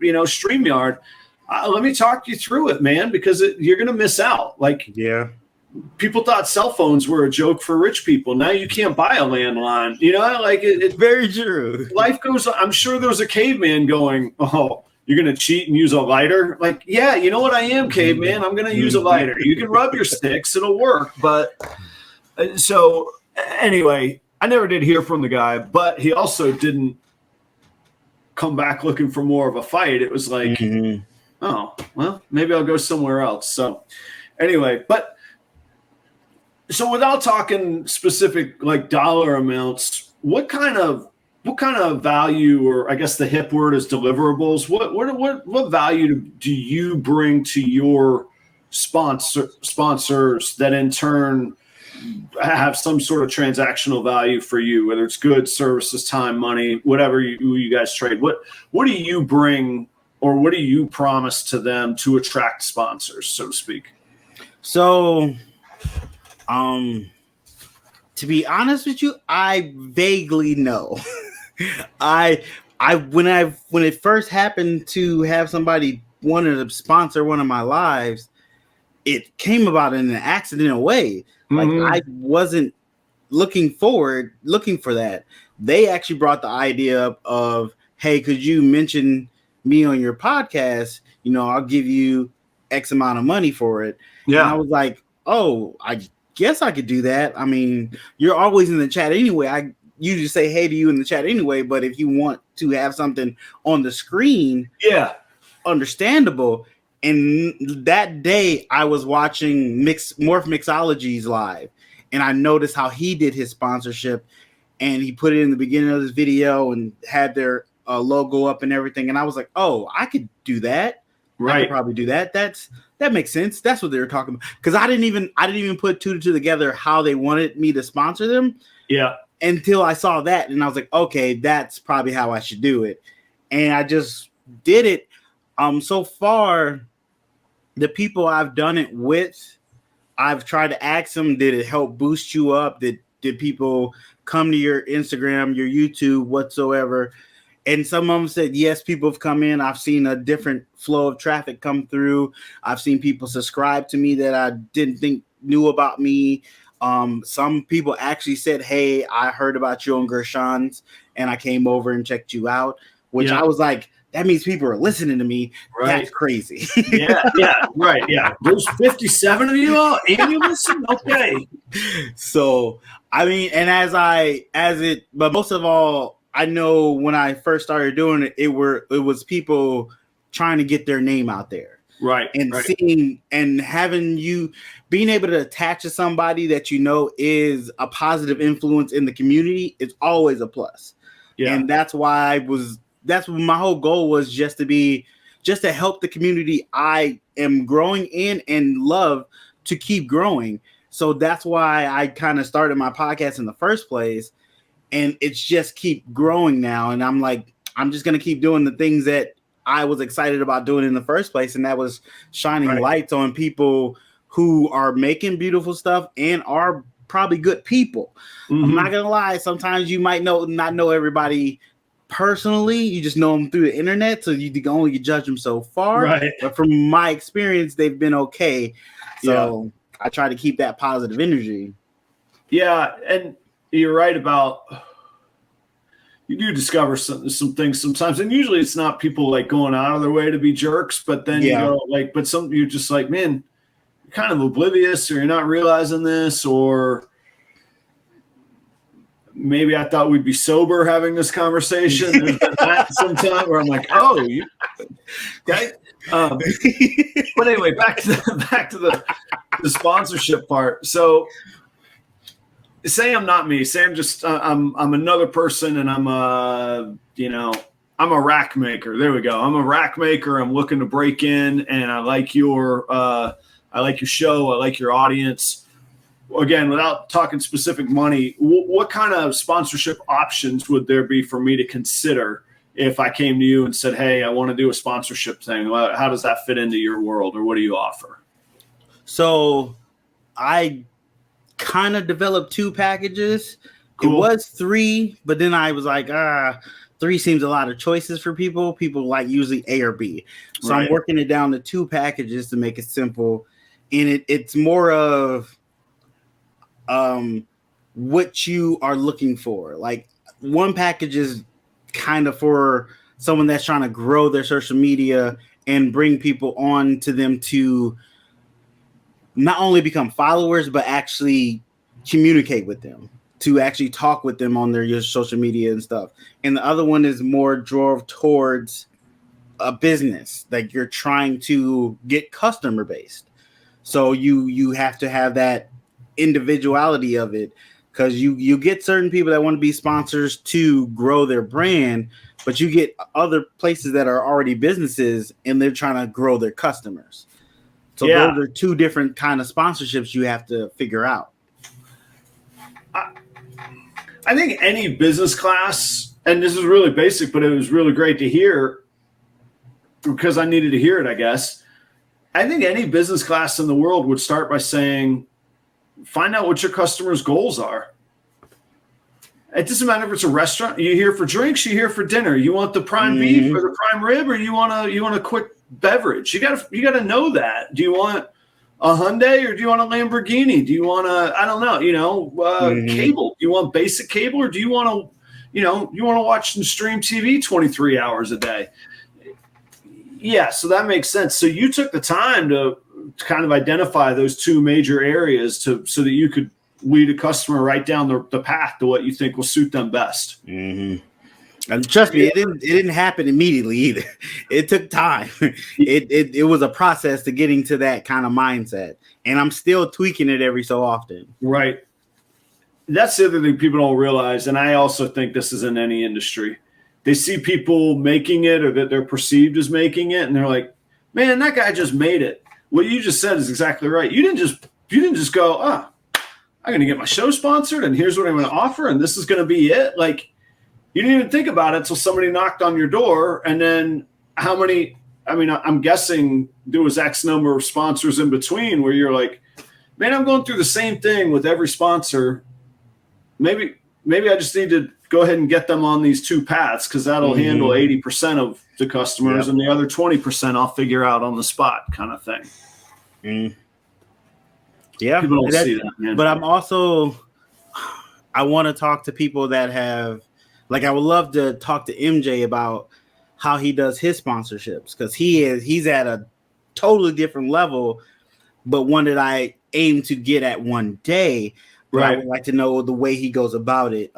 StreamYard, let me talk you through it, man, because you're going to miss out. Like, people thought cell phones were a joke for rich people. Now you can't buy a landline. It's very true. Life goes on. I'm sure there was a caveman going, oh, you're going to cheat and use a lighter? Like, yeah, you know what I am, caveman? I'm going to use a lighter. You can rub your sticks. It'll work. But so anyway, I never did hear from the guy, but he also didn't come back looking for more of a fight. It was like, oh, well, maybe I'll go somewhere else. So anyway, so without talking specific like dollar amounts, what kind of value, or I guess the hip word is deliverables, what value do you bring to your sponsors that in turn have some sort of transactional value for you, whether it's goods, services, time, money, whatever you guys trade? What do you bring, or what do you promise to them to attract sponsors, so to speak? So, to be honest with you, I vaguely know. When it first happened to have somebody wanted to sponsor one of my lives, it came about in an accidental way. Like, I wasn't looking for that. They actually brought the idea up of, hey, could you mention me on your podcast? I'll give you X amount of money for it. Yeah. And I was like, oh, I guess I could do that. I mean, you're always in the chat anyway. I usually say hey to you in the chat anyway, but if you want to have something on the screen, understandable. And that day I was watching Morph Mixology's live, and I noticed how he did his sponsorship, and he put it in the beginning of his video and had their logo up and everything. And I was like, oh, I could do that. Right. I could probably do that. That makes sense. That's what they were talking about. Because I didn't even put two together how they wanted me to sponsor them. Yeah. Until I saw that, and I was like, okay, that's probably how I should do it. And I just did it. So far, the people I've done it with, I've tried to ask them, did it help boost you up? Did people come to your Instagram, your YouTube, whatsoever? And some of them said, yes, people have come in. I've seen a different flow of traffic come through. I've seen people subscribe to me that I didn't think knew about me. Some people actually said, hey, I heard about you on GERSHON's and I came over and checked you out, which I was like, that means people are listening to me. Right. That's crazy. Right. Yeah. There's 57 of you all and you listen? Okay. So, I mean, and but most of all, I know when I first started doing it, it was people trying to get their name out there. Right. And seeing and having you being able to attach to somebody that is a positive influence in the community is always a plus. Yeah. And that's why that's what my whole goal was, just to help the community I am growing in and love to keep growing. So that's why I kind of started my podcast in the first place. And it's just keep growing now. And I'm like, I'm just going to keep doing the things that I was excited about doing in the first place. And that was shining lights on people who are making beautiful stuff and are probably good people. I'm not going to lie. Sometimes you might not know everybody personally. You just know them through the internet. So you can only judge them so far. Right. But from my experience, they've been okay. So I try to keep that positive energy. Yeah. And you're right about, you do discover some things sometimes, and usually it's not people like going out of their way to be jerks, but then you go like, but you're just like, man, you're kind of oblivious, or you're not realizing this, or maybe I thought we'd be sober having this conversation. There's been that sometime where I'm like, oh, you okay? But anyway, back to the sponsorship part. So say I'm not me. Say I'm just I'm another person, and I'm a rack maker. There we go. I'm a rack maker. I'm looking to break in, and I like your show. I like your audience. Again, without talking specific money, what kind of sponsorship options would there be for me to consider if I came to you and said, hey, I want to do a sponsorship thing? How does that fit into your world, or what do you offer? So I kind of developed 2 packages. Cool. It was 3, but then I was like, 3 seems a lot of choices for people. People like usually A or B. So right. I'm working it down to 2 packages to make it simple. And it's more of what you are looking for. Like, one package is kind of for someone that's trying to grow their social media and bring people on to them to not only become followers, but actually communicate with them, to actually talk with them on their social media and stuff. And the other one is more drove towards a business, like you're trying to get customer based. So you have to have that individuality of it, because you get certain people that want to be sponsors to grow their brand, but you get other places that are already businesses and they're trying to grow their customers. So those are 2 different kind of sponsorships you have to figure out. I think any business class, and this is really basic, but it was really great to hear because I needed to hear it, I guess. I think any business class in the world would start by saying, find out what your customers' goals are. It doesn't matter if it's a restaurant. You're here for drinks. You're here for dinner. You want the prime beef or the prime rib, or you want a quick beverage. You got to know that. Do you want a Hyundai or do you want a Lamborghini? Do you want cable? Do you want basic cable, or do you want to watch and stream TV 23 hours a day? Yeah, so that makes sense. So you took the time to kind of identify those 2 major areas so that you could lead a customer right down the path to what you think will suit them best. Mm-hmm. And trust me, it didn't happen immediately either. It took time. It was a process to getting to that kind of mindset, and I'm still tweaking it every so often. Right. That's the other thing people don't realize, and I also think this is in any industry. They see people making it, or that they're perceived as making it, and they're like, man, that guy just made it. What you just said is exactly right. You didn't just go, I'm going to get my show sponsored, and here's what I'm going to offer, and this is going to be it. Like, you didn't even think about it until somebody knocked on your door, and then how many? I mean, I'm guessing there was X number of sponsors in between where you're like, man, I'm going through the same thing with every sponsor. Maybe I just need to go ahead and get them on these 2 paths, because that'll handle 80% of the customers, and the other 20% I'll figure out on the spot, kind of thing. Mm. Yeah, people don't see that, man. But I want to talk to people that have, like, I would love to talk to MJ about how he does his sponsorships, because he's at a totally different level, but one that I aim to get at one day. Right. I would like to know the way he goes about it.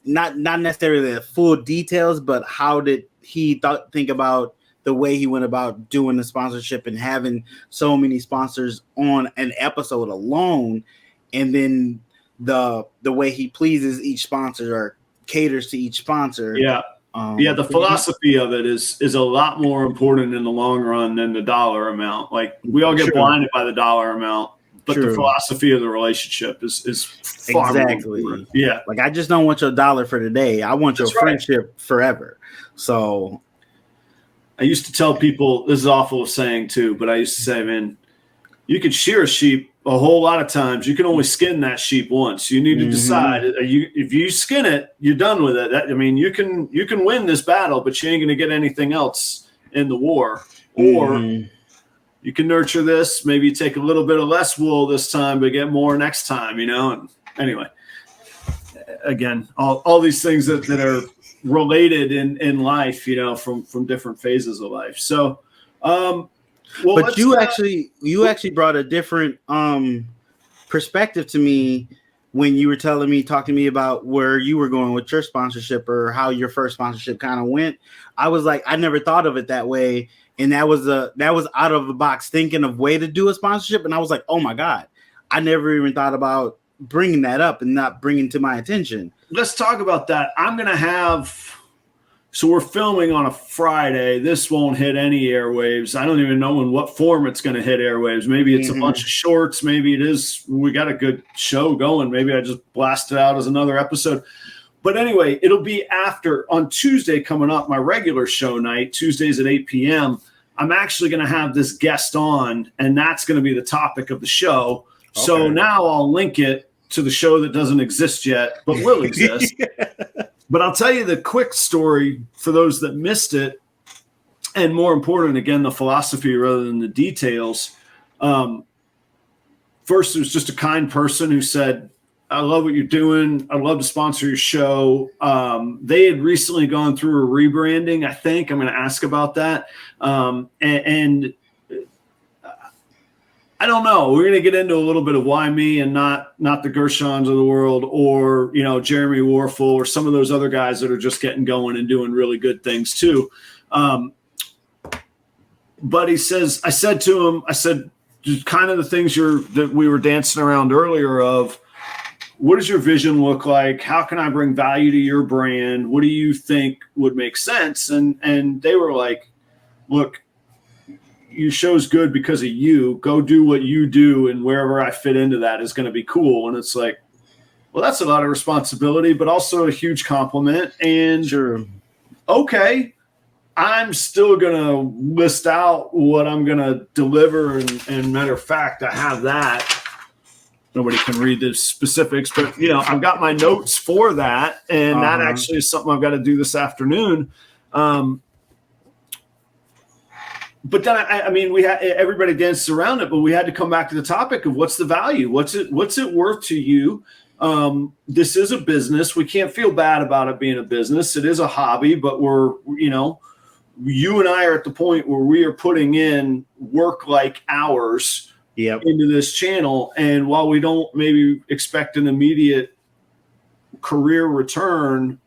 Not necessarily the full details, but how did he think about the way he went about doing the sponsorship and having so many sponsors on an episode alone, and then the way he pleases each sponsor or caters to each sponsor. Yeah. The philosophy of it is a lot more important in the long run than the dollar amount. Like, we all get blinded by the dollar amount, but the philosophy of the relationship is far more important. Yeah. Like, I just don't want your dollar for today. I want your friendship forever. So I used to tell people, this is awful saying too, but I used to say, man, you could shear a sheep a whole lot of times. You can only skin that sheep once. You need to decide, if you skin it, you're done with it. You can win this battle, but you ain't going to get anything else in the war. Or you can nurture this. Maybe you take a little bit of less wool this time, but get more next time, And anyway, again, all these things that are related in life, from different phases of life. So, but you actually brought a different perspective to me when you were talking to me about where you were going with your sponsorship or how your first sponsorship kind of went. I was like, I never thought of it that way. And that was out of the box thinking of way to do a sponsorship. And I was like, oh my God, I never even thought about bringing that up and not bringing to my attention. Let's talk about that. So we're filming on a Friday. This won't hit any airwaves. I don't even know in what form it's going to hit airwaves. Maybe it's a bunch of shorts. Maybe it is. We got a good show going. Maybe I just blast it out as another episode. But anyway, it'll be after on Tuesday coming up, my regular show night, Tuesdays at 8 p.m. I'm actually going to have this guest on, and that's going to be the topic of the show. Okay. So now I'll link it to the show that doesn't exist yet, but will exist. But I'll tell you the quick story for those that missed it, and more important, again, the philosophy rather than the details. First, it was just a kind person who said, I love what you're doing. I'd love to sponsor your show. They had recently gone through a rebranding, I think. I'm going to ask about that. And I don't know. We're going to get into a little bit of why me and not the GERSHONs of the world, or, Jeremy Warfel, or some of those other guys that are just getting going and doing really good things too. But he says, I said to him, just kind of the things that we were dancing around earlier of, what does your vision look like? How can I bring value to your brand? What do you think would make sense? And they were like, look, your show's good because of you. Go do what you do, and wherever I fit into that is going to be cool. And it's like, well, that's a lot of responsibility, but also a huge compliment. And sure, okay, I'm still going to list out what I'm going to deliver. And matter of fact, I have that. Nobody can read the specifics, but I've got my notes for that, and that actually is something I've got to do this afternoon. But then, I mean, we had everybody danced around it, but we had to come back to the topic of what's the value? What's it worth to you? This is a business. We can't feel bad about it being a business. It is a hobby, but you and I are at the point where we are putting in work-like hours into this channel. And while we don't maybe expect an immediate career return,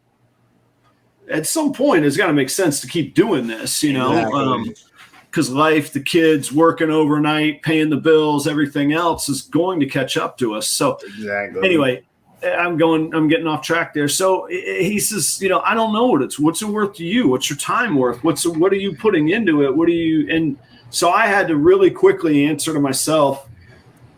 at some point it's got to make sense to keep doing this, Exactly. Because life, the kids, working overnight, paying the bills, everything else is going to catch up to us. So anyway, I'm getting off track there. So he says, I don't know what's it worth to you? What's your time worth? What are you putting into it? And so I had to really quickly answer to myself,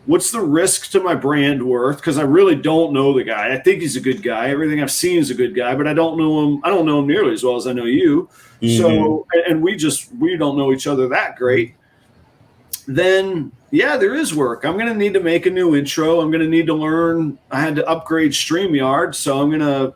what's the risk to my brand worth? Because I really don't know the guy. I think he's a good guy. Everything I've seen is a good guy, but I don't know him. I don't know him nearly as well as I know you. So, and we don't know each other that great. Then, there is work. I'm going to need to make a new intro. I'm going to need to learn. I had to upgrade StreamYard,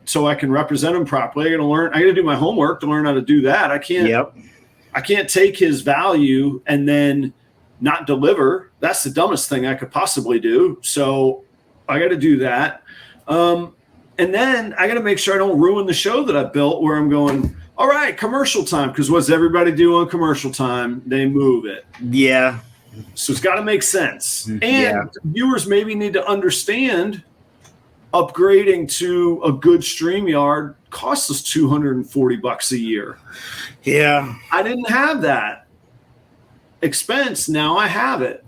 so I can represent him properly. I got to do my homework to learn how to do that. I can't take his value and then not deliver. That's the dumbest thing I could possibly do. So I got to do that. And then I got to make sure I don't ruin the show that I built, where I'm going, all right, commercial time. Because what's everybody do on commercial time? They move it. Yeah. So it's got to make sense. And viewers maybe need to understand upgrading to a good StreamYard costs us $240 a year. Yeah. I didn't have that expense. Now I have it.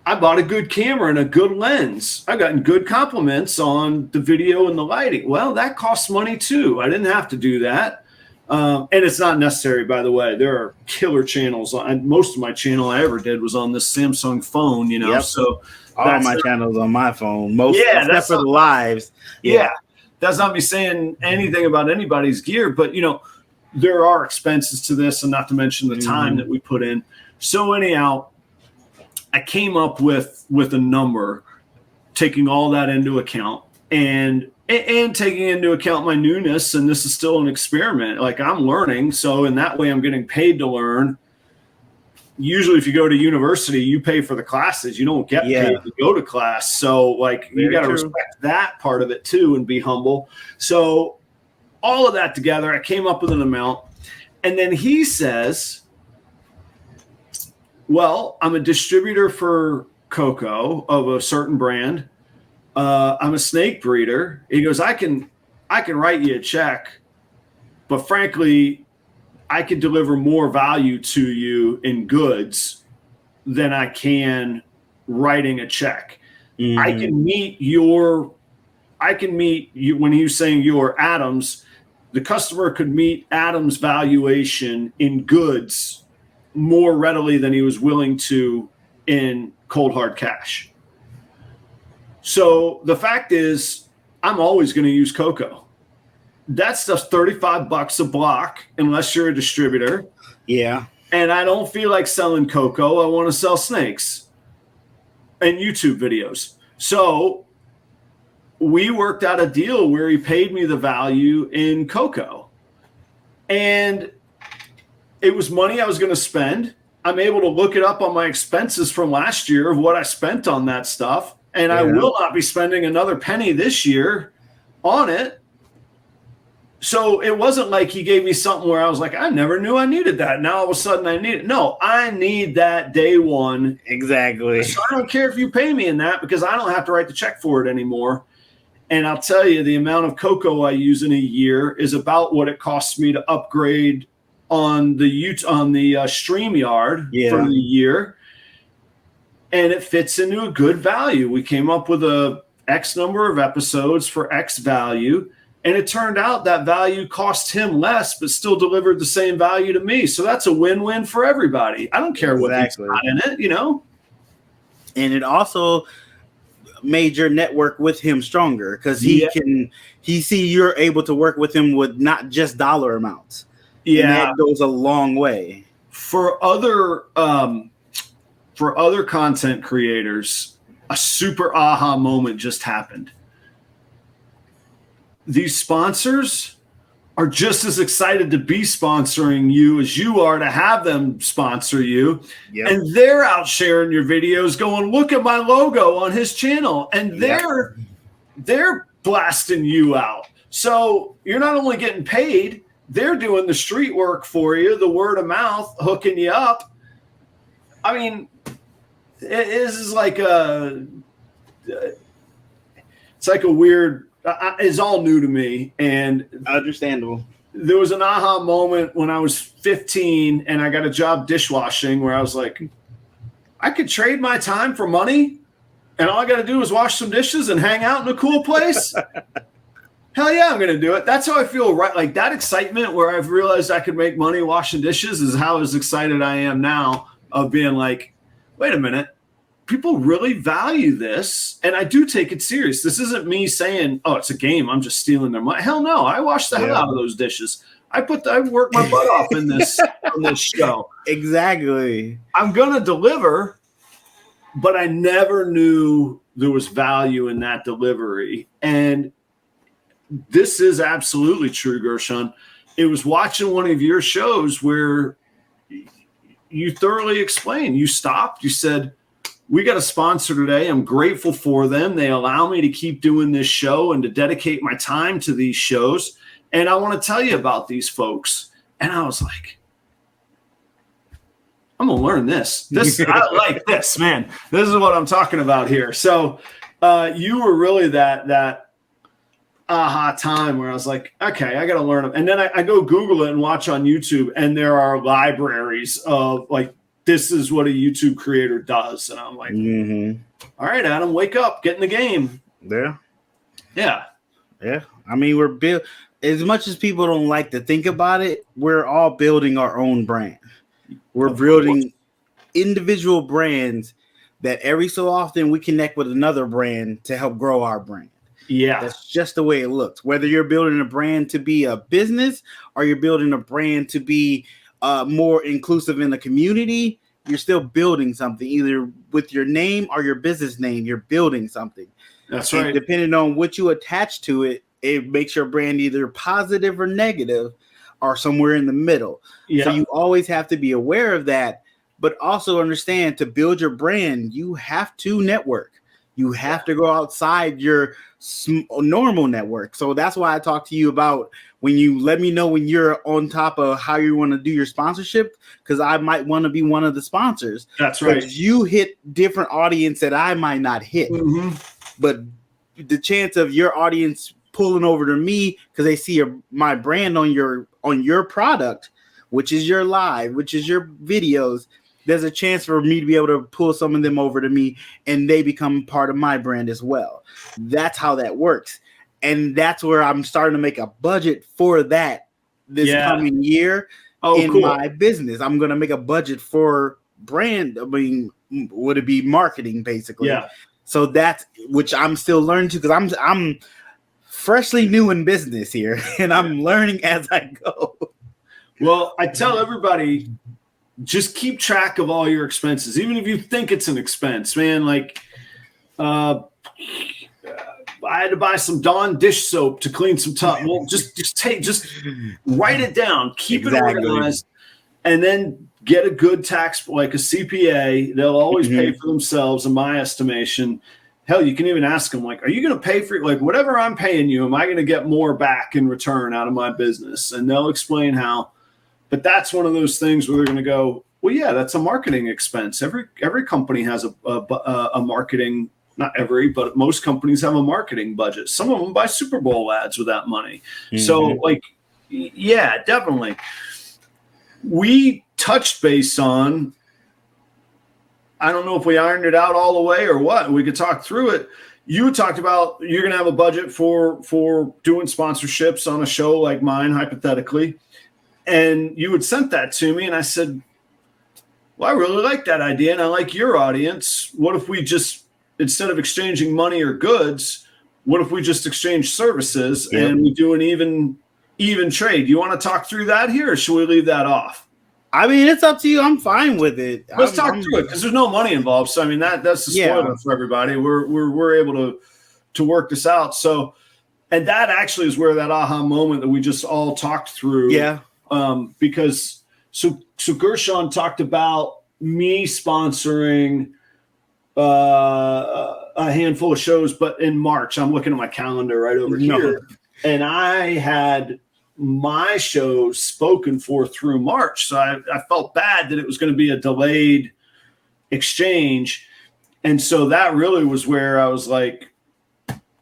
I bought a good camera and a good lens. I've gotten good compliments on the video and the lighting. Well, that costs money too. I didn't have to do that. And it's not necessary, by the way. There are killer channels. Most of my channel I ever did was on this Samsung phone, so all my channels on my phone, except for the lives. Yeah. That's not me saying anything about anybody's gear, but there are expenses to this, and not to mention the time that we put in. So anyhow, I came up with a number, taking all that into account, and taking into account my newness, and this is still an experiment. Like, I'm learning, so in that way I'm getting paid to learn. Usually if you go to university, you pay for the classes. You don't get paid to go to class. So you got to respect that part of it too and be humble. So all of that together, I came up with an amount. And then he says, well, I'm a distributor for Coco of a certain brand. I'm a snake breeder. He goes, I can write you a check, but frankly, I can deliver more value to you in goods than I can writing a check. Mm-hmm. I can meet you when he was saying your Adams, the customer could meet Adams' valuation in goods more readily than he was willing to in cold hard cash. So the fact is, I'm always going to use Coco. That stuff's $35 a block unless you're a distributor. Yeah. And I don't feel like selling Coco. I want to sell snakes and YouTube videos. So we worked out a deal where he paid me the value in Coco. And it was money I was going to spend. I'm able to look it up on my expenses from last year of what I spent on that stuff. And I will not be spending another penny this year on it. So it wasn't like he gave me something where I was like, I never knew I needed that. Now all of a sudden I need it. No, I need that day one. Exactly. So I don't care if you pay me in that because I don't have to write the check for it anymore. And I'll tell you, the amount of Coco I use in a year is about what it costs me to upgrade on the StreamYard for the year. And it fits into a good value. We came up with a X number of episodes for X value. And it turned out that value cost him less, but still delivered the same value to me. So that's a win-win for everybody. I don't care what he's got in it, you know? And it also made your network with him stronger because he see you're able to work with him with not just dollar amounts. Yeah. And that goes a long way. For other content creators, a super aha moment just happened. These sponsors are just as excited to be sponsoring you as you are to have them sponsor you. Yep. And they're out sharing your videos going, look at my logo on his channel. And they're blasting you out. So you're not only getting paid, they're doing the street work for you, the word of mouth, hooking you up. I mean, it is like it's like a weird, it's all new to me. And understandable. There was an aha moment when I was 15 and I got a job dishwashing where I was like, I could trade my time for money and all I got to do is wash some dishes and hang out in a cool place. Hell yeah, I'm going to do it. That's how I feel, right? Like that excitement where I've realized I could make money washing dishes is how as excited I am now of being like, wait a minute. People really value this, and I do take it serious. This isn't me saying, oh, it's a game. I'm just stealing their money. Hell no. I wash the hell out of those dishes. I work my butt off in this show. Exactly. I'm going to deliver, but I never knew there was value in that delivery. And this is absolutely true, Gershon. It was watching one of your shows where you thoroughly explained. You stopped. You said, we got a sponsor today. I'm grateful for them. They allow me to keep doing this show and to dedicate my time to these shows. And I want to tell you about these folks. And I was like, I'm going to learn this. I like this, man. This is what I'm talking about here. So you were really that aha time where I was like, okay, I got to learn them. And then I go Google it and watch on YouTube. And there are libraries of like, this is what a YouTube creator does. And I'm like, all right, Adam, wake up, get in the game. Yeah. Yeah. Yeah. I mean, we're built as much as people don't like to think about it. We're all building our own brand. We're building individual brands that every so often we connect with another brand to help grow our brand. Yeah. That's just the way it looks. Whether you're building a brand to be a business or you're building a brand to be more inclusive in the community, you're still building something either with your name or your business name. You're building something. That's right. And depending on what you attach to it, it makes your brand either positive or negative or somewhere in the middle. Yeah. So you always have to be aware of that, but also understand to build your brand, you have to network. You have to go outside your normal network. So that's why I talk to you about when you let me know when you're on top of how you want to do your sponsorship, because I might want to be one of the sponsors. That's right. You hit different audience that I might not hit. Mm-hmm. But the chance of your audience pulling over to me because they see my brand on your product, which is your live, which is your videos. There's a chance for me to be able to pull some of them over to me, and they become part of my brand as well. That's how that works. And that's where I'm starting to make a budget for that this coming year my business. I'm going to make a budget for brand. I mean, would it be marketing basically? Yeah. So that's which I'm still learning to, because I'm freshly new in business here, and I'm learning as I go. Well, I tell everybody, just keep track of all your expenses, even if you think it's an expense, man. Like, I had to buy some Dawn dish soap to clean some tub. Well, just write it down, keep it organized, and then get a good tax, like a CPA. They'll always pay for themselves, in my estimation. Hell, you can even ask them, like, are you going to pay for, like, whatever I'm paying you, am I going to get more back in return out of my business? And they'll explain how. But that's one of those things where they're going to go, well, yeah, that's a marketing expense. Every company has a marketing, not every, but most companies have a marketing budget. Some of them buy Super Bowl ads with that money. So, like, yeah, definitely. We touched base on, I don't know if we ironed it out all the way or what. We could talk through it. You talked about you're going to have a budget for doing sponsorships on a show like mine, hypothetically. And you had sent that to me, and I said, well, I really like that idea, and I like your audience. What if we just, instead of exchanging money or goods, what if we just exchange services and we do an even trade? You want to talk through that here, or should we leave that off? I mean, it's up to you. I'm fine with it. Let's talk through it, because there's no money involved. So I mean, that's the spoiler for everybody. We're able to work this out. So, and that actually is where that aha moment that we just all talked through. Yeah. Because so GERSHON talked about me sponsoring a handful of shows, but in March, I'm looking at my calendar right over here, and I had my shows spoken for through March. So I felt bad that it was going to be a delayed exchange. And so that really was where I was like,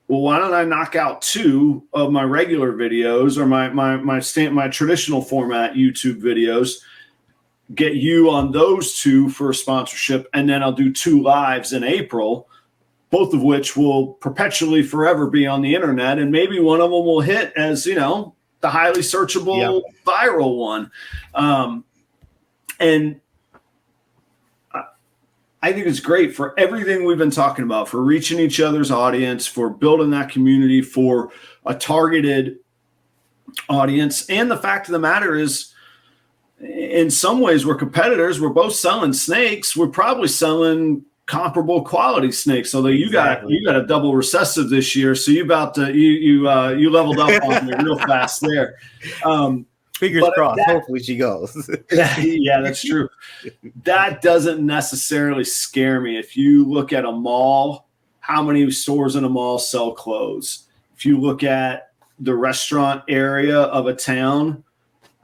well, why don't I knock out 2 of my regular videos, or my traditional format YouTube videos, get you on those 2 for a sponsorship, and then I'll do 2 lives in April, both of which will perpetually forever be on the internet, and maybe one of them will hit as, you know, the highly searchable viral one. And I think it's great for everything we've been talking about, for reaching each other's audience, for building that community, for a targeted audience. And the fact of the matter is, in some ways, we're competitors. We're both selling snakes. We're probably selling comparable quality snakes. Although you got a double recessive this year, so you leveled up on me real fast there. Fingers crossed. Hopefully she goes. Yeah, that's true. That doesn't necessarily scare me. If you look at a mall, how many stores in a mall sell clothes? If you look at the restaurant area of a town,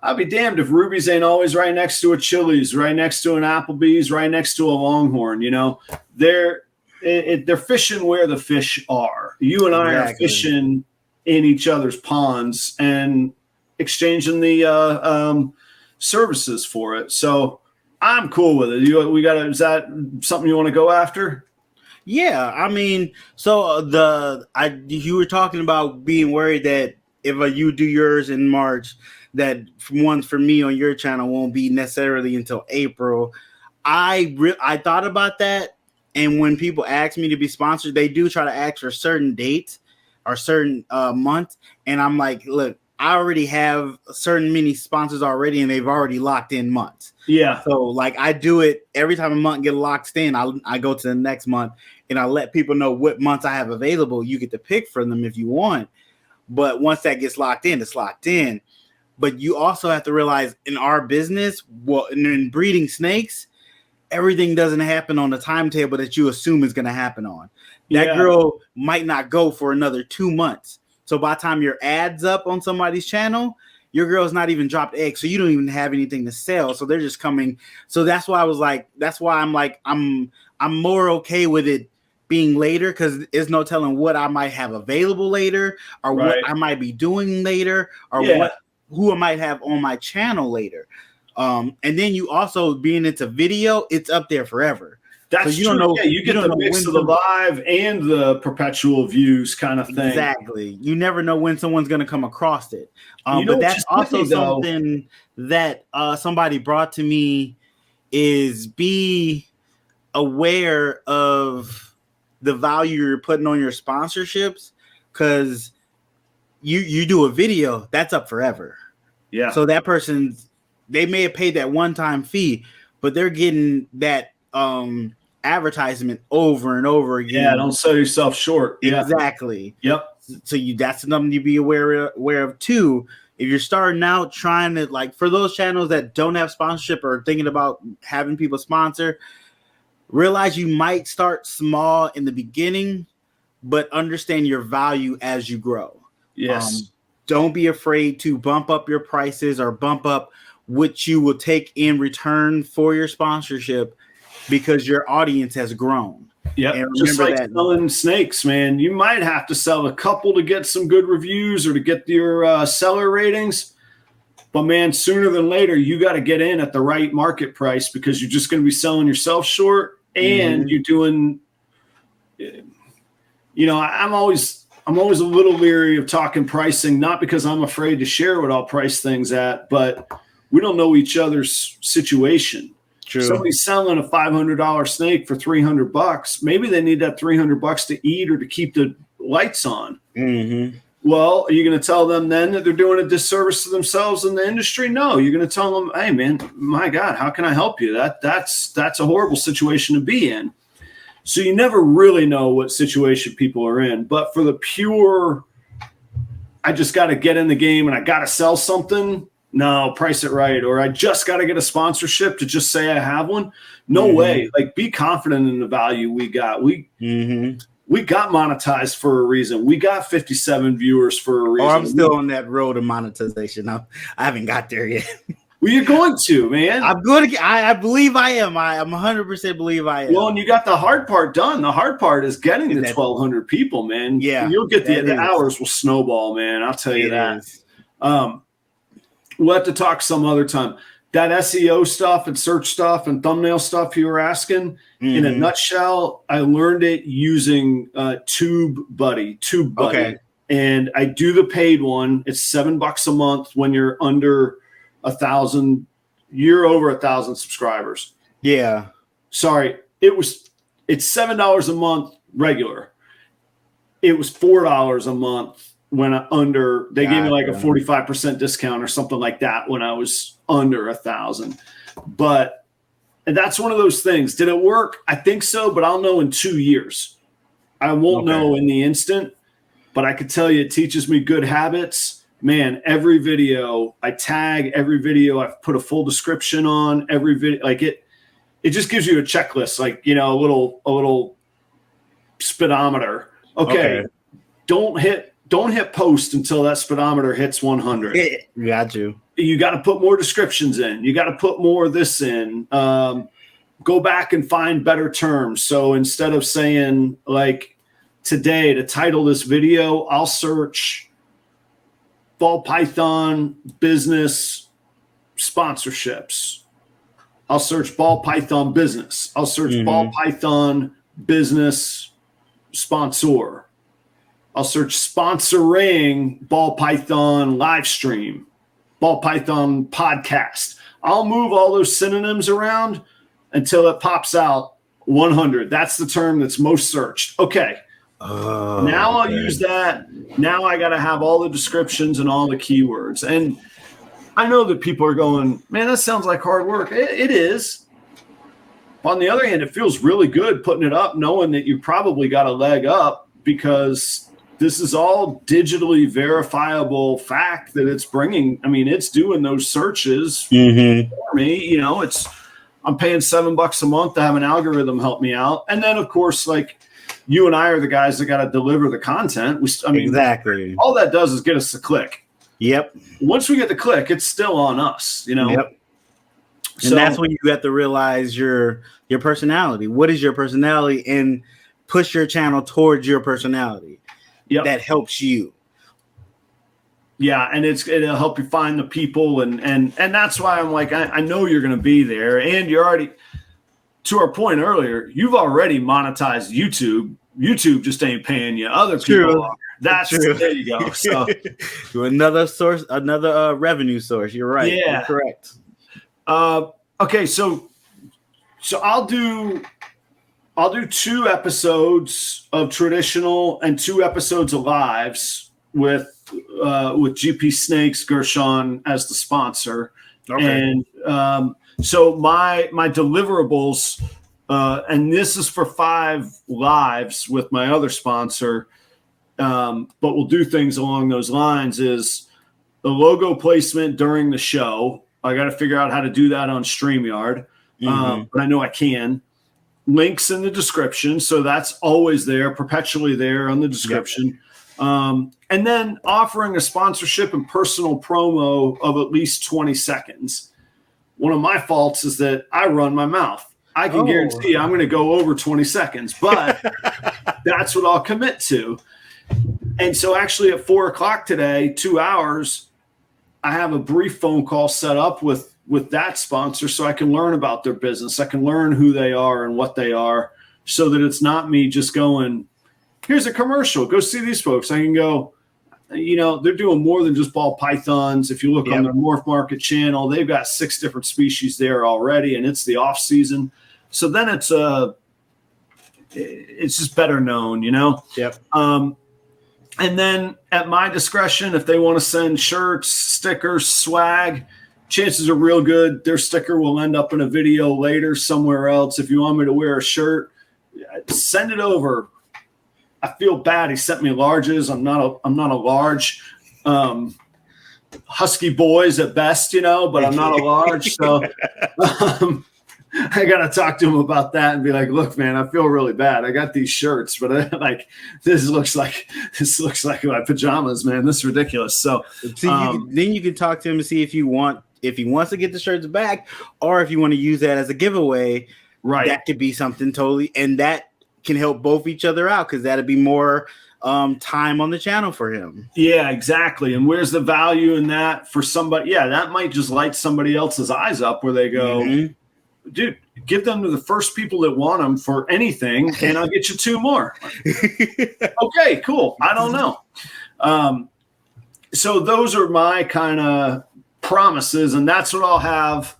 I'll be damned if Ruby's ain't always right next to a Chili's, right next to an Applebee's, right next to a Longhorn. You know, they're fishing where the fish are. You and I are fishing in each other's ponds and exchanging the services for it. So I'm cool with it. Is that something you want to go after? Yeah, I mean, so you were talking about being worried that if you do yours in March, that ones for me on your channel won't be necessarily until April. I thought about that, and when people ask me to be sponsored, they do try to ask for certain dates or certain months, and I'm like, look, I already have certain many sponsors already, and they've already locked in months. Yeah. So like I do it every time a month get locked in, I go to the next month and I let people know what months I have available. You get to pick from them if you want. But once that gets locked in, it's locked in. But you also have to realize in our business, well, in breeding snakes, everything doesn't happen on the timetable that you assume is going to happen on. That girl might not go for another 2 months. So by the time your ad's up on somebody's channel, your girl's not even dropped eggs. So you don't even have anything to sell. So they're just coming. So that's why I'm more okay with it being later, because there's no telling what I might have available later, or what I might be doing later, or who I might have on my channel later. And then you also being into video, it's up there forever. That's so you true. Don't know. Yeah, you get the mix of the live and the perpetual views kind of thing. Exactly. You never know when someone's going to come across it. But that's also something that somebody brought to me is be aware of the value you're putting on your sponsorships, because you do a video that's up forever. Yeah. So that they may have paid that one-time fee, but they're getting that advertisement over and over again. Yeah, don't sell yourself short. Exactly. Yep. So that's something to be aware of too. If you're starting out trying to, like, for those channels that don't have sponsorship or thinking about having people sponsor, realize you might start small in the beginning, but understand your value as you grow. Yes. Don't be afraid to bump up your prices or bump up what you will take in return for your sponsorship, because your audience has grown. Yeah, just like selling snakes, man. You might have to sell a couple to get some good reviews or to get your seller ratings. But, man, sooner than later, you got to get in at the right market price, because you're just going to be selling yourself short, and you're doing I'm always a little leery of talking pricing, not because I'm afraid to share what I'll price things at, but we don't know each other's situation. True. Somebody's selling a $500 snake for $300. Maybe they need that $300 to eat or to keep the lights on. Mm-hmm. Well, are you going to tell them then that they're doing a disservice to themselves in the industry? No, you're going to tell them, hey, man, my God, how can I help you? That's a horrible situation to be in. So you never really know what situation people are in. But for the pure, I just got to get in the game and I got to sell something. No, price it right. Or I just got to get a sponsorship to just say I have one. No way. Like, be confident in the value we got. We got monetized for a reason. We got 57 viewers for a reason. Oh, I'm still on that road to monetization. I haven't got there yet. Well, you're going to, man. I'm going to. I believe I am. I'm 100% believe I am. Well, and you got the hard part done. The hard part is getting the 1,200 people, man. Yeah. You'll get the hours will snowball, man. I'll tell you that. We'll have to talk some other time. That SEO stuff and search stuff and thumbnail stuff you were asking, in a nutshell, I learned it using TubeBuddy. Okay. And I do the paid one. It's $7 a month when you're under 1,000. You're over 1,000 subscribers. Yeah. Sorry, it's $7 a month regular. It was $4 a month when they gave me like a 45% discount or something like that when I was under 1,000. But that's one of those things. Did it work? I think so, but I'll know in 2 years. I won't know in the instant, but I could tell you it teaches me good habits. Man, every video I tag, every video I've put a full description on, every video, like it just gives you a checklist, like, a little speedometer. Okay. Don't hit post until that speedometer hits 100. Got you. You got to put more descriptions in. You got to put more of this in. Go back and find better terms. So instead of saying, like, today to title this video, I'll search ball python business sponsorships. I'll search ball python business. I'll search ball python business sponsor. I'll search sponsoring ball python live stream, ball python podcast. I'll move all those synonyms around until it pops out 100. That's the term that's most searched. Okay. Now I'll use that. Now I got to have all the descriptions and all the keywords. And I know that people are going, man, that sounds like hard work. It is. On the other hand, it feels really good putting it up, knowing that you probably got a leg up, because this is all digitally verifiable fact that it's bringing. I mean, it's doing those searches for me. I'm paying $7 a month to have an algorithm help me out. And then, of course, like, you and I are the guys that got to deliver the content. Exactly. All that does is get us to click. Yep. Once we get the click, it's still on us, Yep. And that's when you have to realize your personality. What is your personality? And push your channel towards your personality. Yep. That helps you. Yeah, and it'll help you find the people, and that's why I'm like, I know you're going to be there, and you're already, to our point earlier, you've already monetized YouTube. YouTube just ain't paying you. Other people are. That's true. There you go. So another source, another revenue source. You're right. Yeah, you're correct. Okay, so I'll do 2 episodes of traditional and 2 episodes of lives with GPSnakes, GERSHON as the sponsor. Okay. And so my deliverables, and this is for 5 lives with my other sponsor, but we'll do things along those lines, is the logo placement during the show. I got to figure out how to do that on StreamYard, but I know I can. Links in the description, so that's always there, perpetually there on the description. Yep. And then offering a sponsorship and personal promo of at least 20 seconds. One of my faults is that I run my mouth. I can guarantee I'm going to go over 20 seconds, but that's what I'll commit to. And so actually at 4 o'clock today, 2 hours, I have a brief phone call set up with that sponsor so I can learn about their business. I can learn who they are and what they are, so that it's not me just going, here's a commercial, go see these folks. I can go, they're doing more than just ball pythons. If you look on their Morph Market channel, they've got 6 different species there already, and it's the off season. So then it's just better known, Yep. And then at my discretion, if they want to send shirts, stickers, swag, chances are real good their sticker will end up in a video later somewhere else. If you want me to wear a shirt, send it over. I feel bad. He sent me larges. I'm not a large. Husky boys at best, but I'm not a large. So I got to talk to him about that and be like, look, man, I feel really bad. I got these shirts, but this looks like my pajamas, man. This is ridiculous. So then you can talk to him and see if he wants to get the shirts back, or if you want to use that as a giveaway. Right. That could be something totally, and that can help both each other out, because that'd be more time on the channel for him. Yeah, exactly. And where's the value in that for somebody? Yeah, that might just light somebody else's eyes up where they go, dude, give them to the first people that want them for anything, and I'll get you 2 more. Okay, cool. I don't know. So those are my kind of promises, and that's what I'll have.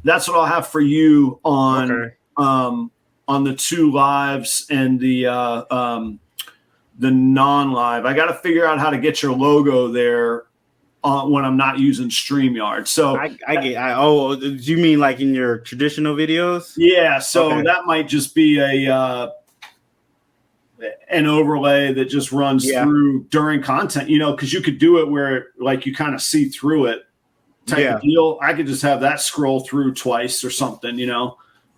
That's what I'll have for you on the 2 lives and the non-live. I got to figure out how to get your logo there when I'm not using StreamYard. So do you mean like in your traditional videos? Yeah. So that might just be an overlay that just runs through during content, because you could do it where like you kind of see through it type of deal. I could just have that scroll through twice or something,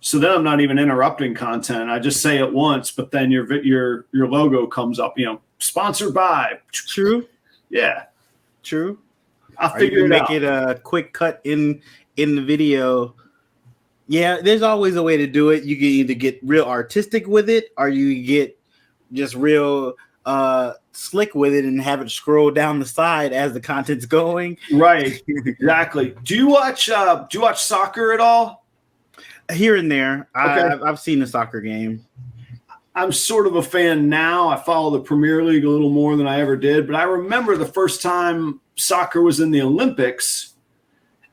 So then I'm not even interrupting content. I just say it once, but then your logo comes up, sponsored by. True. Yeah. True. I'll figure it out. Make it a quick cut in the video. Yeah, there's always a way to do it. You can either get real artistic with it, or you get just real slick with it and have it scroll down the side as the content's going. Right. Exactly. Do you watch soccer at all? Here and there. Okay. I've seen a soccer game. I'm sort of a fan now. I follow the Premier League a little more than I ever did, but I remember the first time soccer was in the Olympics,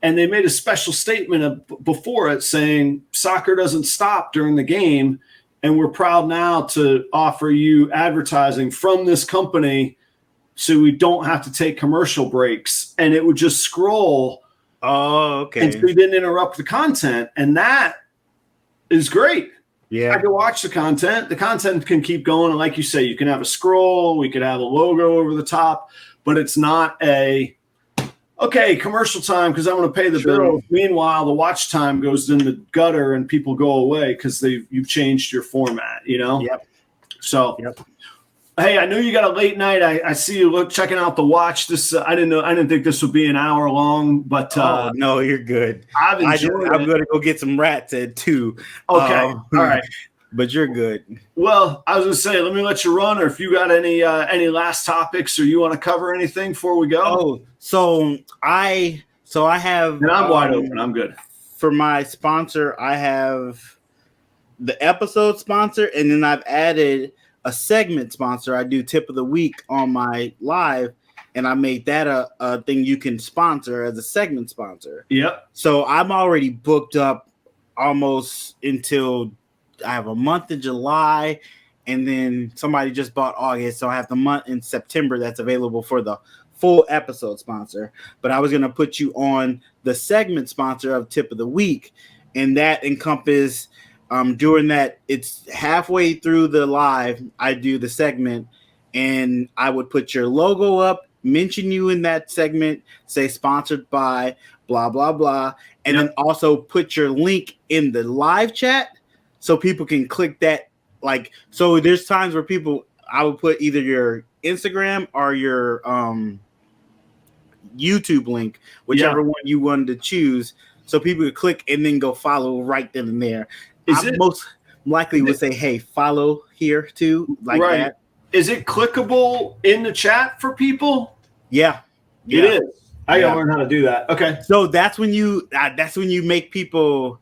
and they made a special statement before it saying soccer doesn't stop during the game, and we're proud now to offer you advertising from this company so we don't have to take commercial breaks. And it would just scroll. Oh, okay. And so you didn't interrupt the content, and that is great. Yeah. I can watch the content. The content can keep going. And like you say, you can have a scroll. We could have a logo over the top, but it's not commercial time because I'm going to pay the bill. Meanwhile, the watch time goes in the gutter and people go away because you've changed your format, Yep. So, hey, I know you got a late night. I see you checking out the watch. This I didn't think this would be an hour long, but no, you're good. I've enjoyed it. I'm going to go get some rats at 2. Okay, all right. but you're good. Well, I was gonna say, let me let you run, or if you got any last topics, or you want to cover anything before we go. Oh, so I have. And I'm wide open. I'm good. For my sponsor, I have the episode sponsor, and then I've added a segment sponsor. I do tip of the week on my live, and I made that a thing you can sponsor as a segment sponsor. Yep. So I'm already booked up almost until I have a month in July, and then somebody just bought August, so I have the month in September that's available for the full episode sponsor. But I was going to put you on the segment sponsor of tip of the week, and that encompass during that, it's halfway through the live, I do the segment, and I would put your logo up, mention you in that segment, say sponsored by blah blah blah, and then also put your link in the live chat so people can click that. Like, so there's times where I would put either your Instagram or your YouTube link, whichever one you wanted to choose, so people could click and then go follow right then and there. Most likely would say, hey, follow here too, like that. Is it clickable in the chat for people? Yeah. It is. I gotta learn how to do that. Okay. So that's when you make people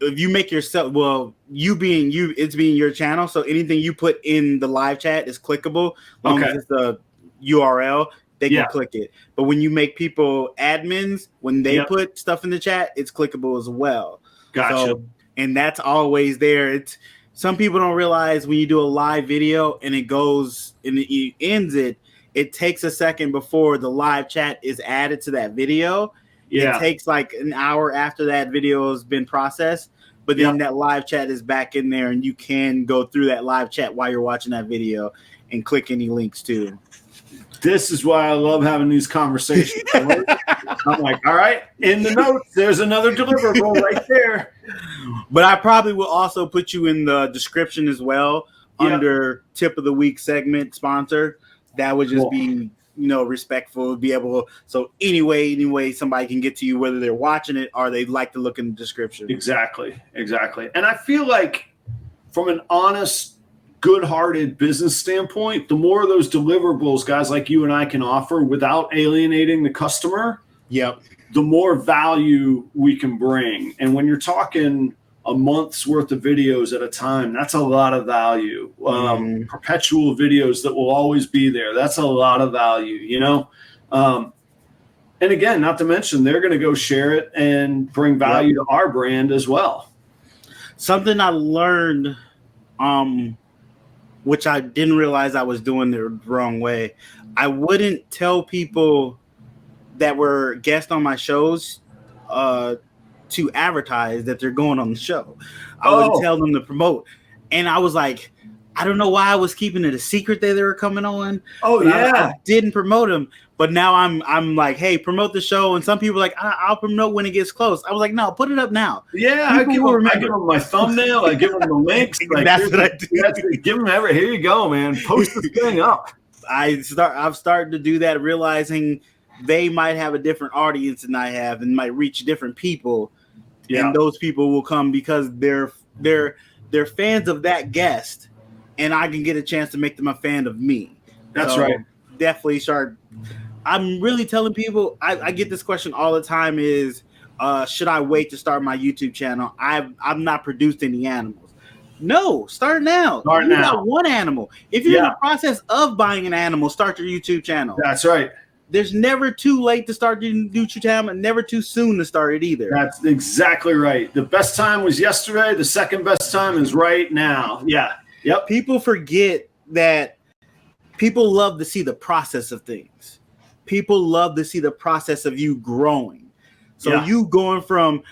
if you make yourself, well, you being you, it's being your channel. So anything you put in the live chat is clickable. Long as it's the URL, they can click it. But when you make people admins, when they put stuff in the chat, it's clickable as well. Gotcha. So, and that's always there. It's some people don't realize when you do a live video and it goes and it ends it takes a second before the live chat is added to that video. It takes like an hour after that video has been processed, but then that live chat is back in there, and you can go through that live chat while you're watching that video and click any links too. This is why I love having these conversations. I'm like, all right, in the notes, there's another deliverable right there. But I probably will also put you in the description as well under tip of the week segment sponsor. That would just be, respectful, be able. So anyway, somebody can get to you whether they're watching it or they like to look in the description. Exactly. And I feel like from an honest, good-hearted business standpoint, the more of those deliverables guys like you and I can offer without alienating the customer, the more value we can bring. And when you're talking a month's worth of videos at a time, that's a lot of value. Perpetual videos that will always be there, that's a lot of value, and again, not to mention they're going to go share it and bring value to our brand as well. Something I learned which I didn't realize I was doing the wrong way. I wouldn't tell people that were guests on my shows to advertise that they're going on the show. I would tell them to promote. And I was like, I don't know why I was keeping it a secret that they were coming on. I didn't promote them. But now I'm like, hey, promote the show. And some people are like, I'll promote when it gets close. I was like, no, put it up now. Yeah, I give them my thumbnail. I give them the links. Like, that's what I do. Give them here you go, man. Post the thing up. I've started to do that, realizing they might have a different audience than I have and might reach different people. Yeah. And those people will come because they're fans of that guest, and I can get a chance to make them a fan of me. That's right. Definitely start. I'm really telling people, I get this question all the time is, should I wait to start my YouTube channel? I've not produced any animals. No, start now. You got one animal. If you're in the process of buying an animal, start your YouTube channel. That's right. There's never too late to start your YouTube channel and never too soon to start it either. That's exactly right. The best time was yesterday. The second best time is right now. Yeah. Yep. People forget that people love to see the process of things. People love to see the process of you growing. So you going from,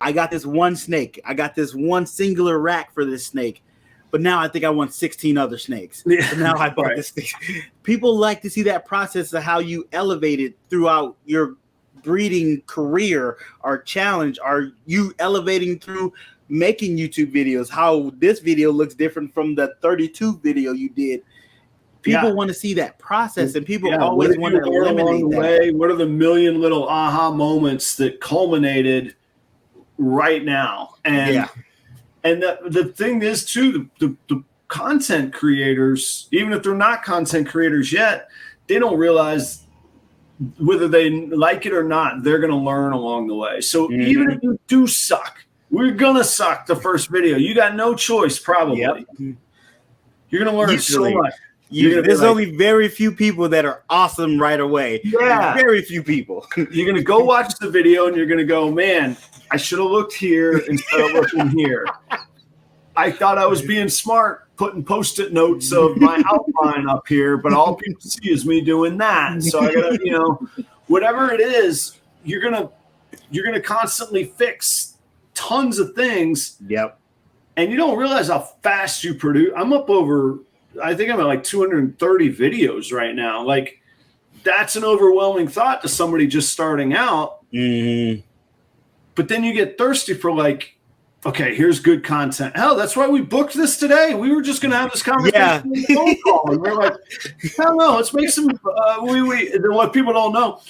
I got this one snake. I got this one singular rack for this snake. But now I think I want 16 other snakes. Yeah. So now I bought this thing. People like to see that process of how you elevated throughout your breeding career or challenge. Are you elevating through making YouTube videos? How this video looks different from the 32 video you did. People want to see that process, and people always want to eliminate that. What are the million little aha moments that culminated right now? And And the thing is too, the content creators, even if they're not content creators yet, they don't realize whether they like it or not, they're going to learn along the way. So even if you do suck, we're going to suck the first video. You got no choice, probably. Yep. You're going to learn so much. There's only very few people that are awesome right away. Yeah. Very few people. You're going to go watch the video and you're going to go, man, I should have looked here instead of looking here. I thought I was being smart, putting Post-it notes of my outline up here, but all people see is me doing that. So I got to, whatever it is, you're going to constantly fix tons of things. Yep. And you don't realize how fast you produce. I think I'm at like 230 videos right now. Like, that's an overwhelming thought to somebody just starting out. Mm-hmm. But then you get thirsty for like, okay, here's good content. Hell, that's why we booked this today. We were just going to have this conversation on the phone call. And we're like, hell no, let's make some, what people don't know.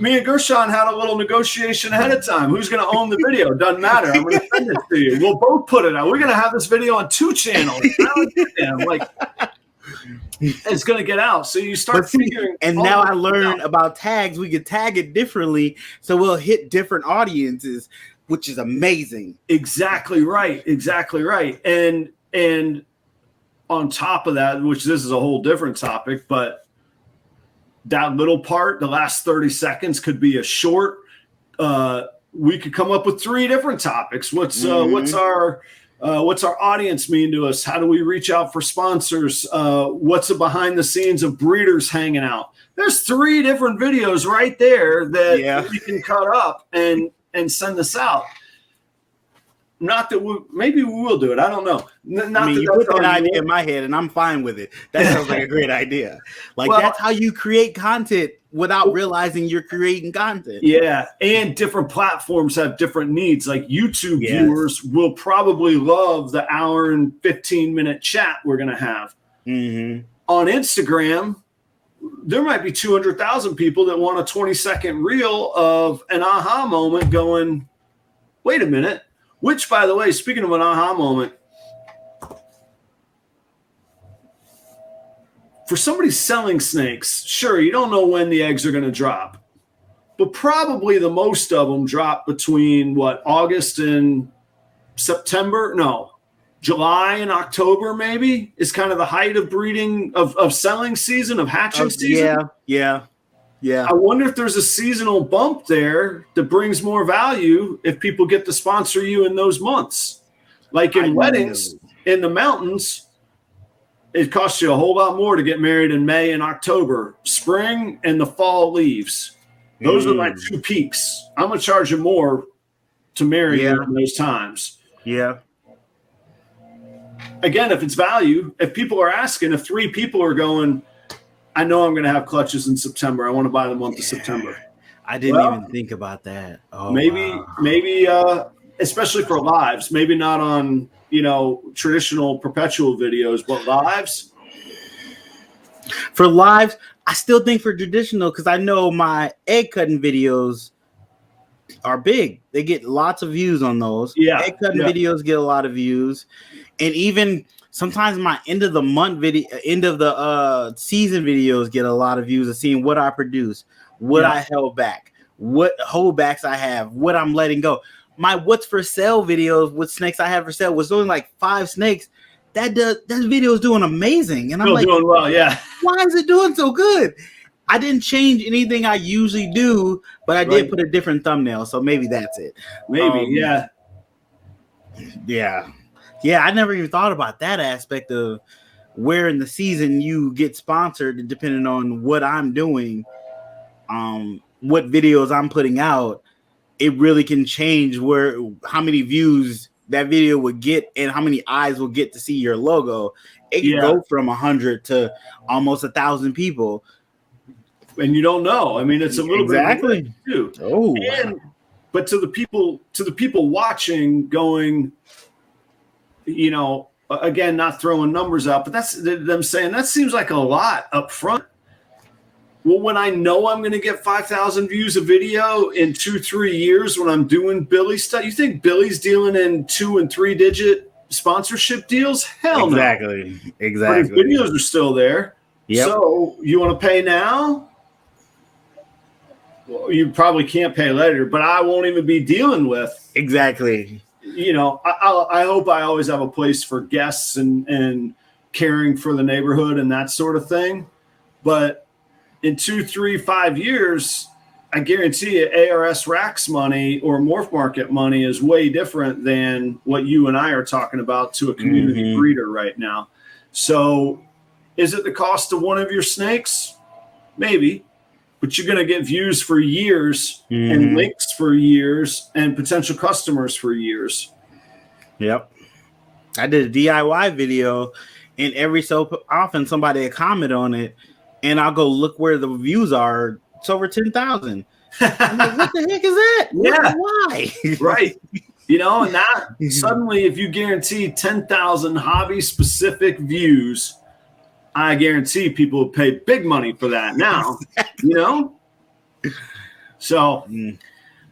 Me and Gershon had a little negotiation ahead of time. Who's going to own the video? Doesn't matter. I'm going to send it to you. We'll both put it out. We're going to have this video on 2 channels. Like, it's going to get out. So you start figuring. And now I learned about tags. We can tag it differently, so we'll hit different audiences, which is amazing. Exactly right. Exactly right. And on top of that, which this is a whole different topic, but that little part, the last 30 seconds could be a short. We could come up with 3 different topics. What's our audience mean to us? How do we reach out for sponsors? What's the behind the scenes of breeders hanging out? There's 3 different videos right there that we can cut up and send this out. Not that maybe we will do it. I don't know. You put that idea in my head, and I'm fine with it. That sounds like a great idea. That's how you create content without realizing you're creating content. Yeah, and different platforms have different needs. Like YouTube viewers will probably love the hour and 15-minute chat we're going to have. Mm-hmm. On Instagram, there might be 200,000 people that want a 20-second reel of an aha moment going, wait a minute. Which, by the way, speaking of an aha moment, for somebody selling snakes, sure, you don't know when the eggs are going to drop. But probably the most of them drop between, August and September? No, July and October maybe is kind of the height of breeding, of selling season, of hatching season. Yeah. I wonder if there's a seasonal bump there that brings more value if people get to sponsor you in those months. Like in weddings in the mountains, it costs you a whole lot more to get married in May and October. Spring and the fall leaves. Those are my 2 peaks. I'm going to charge you more to marry you in those times. Yeah. Again, if it's value, if people are asking, if 3 people are going, I know I'm going to have clutches in September. I want to buy the month of September. I didn't even think about that. Oh, maybe, especially for lives, maybe not on, traditional perpetual videos, but lives. For lives, I still think for traditional, because I know my egg cutting videos are big. They get lots of views on those. Yeah. Egg cutting videos get a lot of views. And even sometimes my end of the month video, end of the season videos get a lot of views of seeing what I produce, what I held back, what holdbacks I have, what I'm letting go. My what's for sale videos with snakes I have for sale was only like 5 snakes. That video is doing amazing. And I'm doing well, yeah. Why is it doing so good? I didn't change anything I usually do, but I did put a different thumbnail. So maybe that's it. Maybe, Yeah. Yeah, I never even thought about that aspect of where in the season you get sponsored, depending on what I'm doing, what videos I'm putting out. It really can change how many views that video would get and how many eyes will get to see your logo. It can go from 100 to almost 1,000 people, and you don't know. I mean, it's a little bit too. But to the people watching, going, again, not throwing numbers out, but that's them saying that seems like a lot up front. Well, when I know I'm going to get 5,000 views a video in 2-3 years when I'm doing Billy stuff, you think Billy's dealing in 2- and 3-digit sponsorship deals? Hell exactly. no. Exactly. But his videos are still there. Yep. So you want to pay now? Well, you probably can't pay later, but I won't even be dealing with. Exactly. You know, I hope I always have a place for guests and caring for the neighborhood and that sort of thing. But in 2, 3, 5 years, I guarantee you ARS Racks money or Morph Market money is way different than what you and I are talking about to a community breeder right now. So is it the cost of one of your snakes? Maybe. But you're going to get views for years and links for years and potential customers for years. Yep. I did a DIY video, and every so often somebody will comment on it, and I'll go look where the views are. It's over 10,000. I'm like, what the heck is that? Yeah. Why? Right. You know, and that suddenly, if you guarantee 10,000 hobby-specific views, I guarantee people will pay big money for that now, you know? So,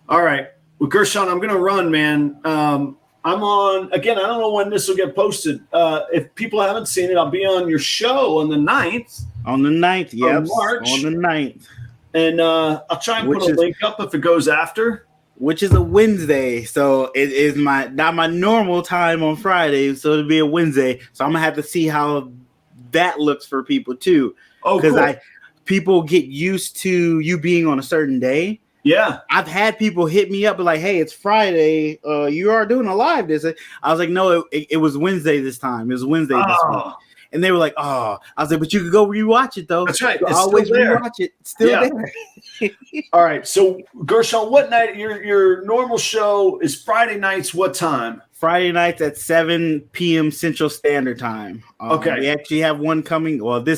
all right. Well, Gershon, I'm going to run, man. I'm on, again, I don't know when this will get posted. If people haven't seen it, I'll be on your show on the 9th. On the 9th, yes. March. On the 9th. And I'll try and put a link up if it goes after. Which is a Wednesday. So it is not my normal time on Friday. So it'll be a Wednesday. So I'm going to have to see how that looks for people too. Oh, because cool. People get used to you being on a certain day. Yeah. I've had people hit me up like, hey, it's Friday. You are doing a live this. I was like, no, it was Wednesday this time. It was Wednesday this week. And they were like, oh. I was like, but you could go rewatch it, though. That's right. It's always rewatch it. It's still there. All right. So, Gershon, what night? Your normal show is Friday nights. What time? Friday nights at 7 p.m. Central Standard Time. Okay. We actually have one coming. Well, by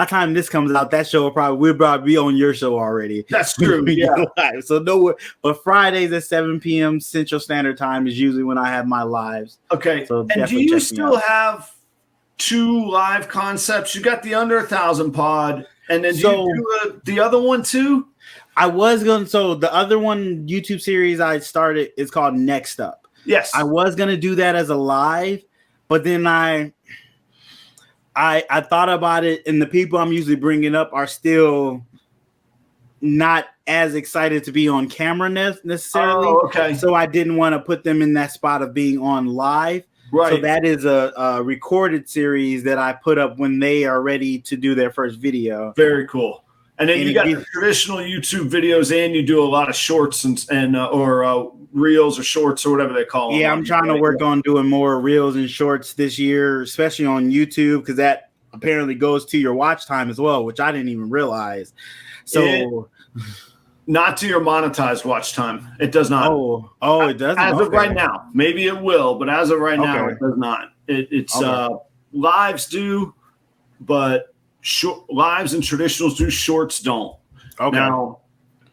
the time this comes out, that show will probably be on your show already. That's true. Yeah. So no, but Fridays at 7 p.m. Central Standard Time is usually when I have my lives. Okay. So and do you still have 2 live concepts? You got the under 1,000 pod, and then do you do the other one too? I was going. So the other one YouTube series I started is called Next Up. Yes, I was gonna do that as a live, but then I thought about it, and the people I'm usually bringing up are still not as excited to be on camera necessarily. Oh, okay. So I didn't want to put them in that spot of being on live. Right. So that is a recorded series that I put up when they are ready to do their first video. Very cool. And then you got the traditional YouTube videos, and you do a lot of shorts and reels or shorts or whatever they call them. Yeah, I'm trying to work on doing more reels and shorts this year, especially on YouTube, because that apparently goes to your watch time as well, which I didn't even realize. So, not to your monetized watch time. It does not. Oh, it doesn't. As of right now, maybe it will, but as of right now, it does not. It's lives do, but lives and traditionals do, shorts don't. Okay. Now,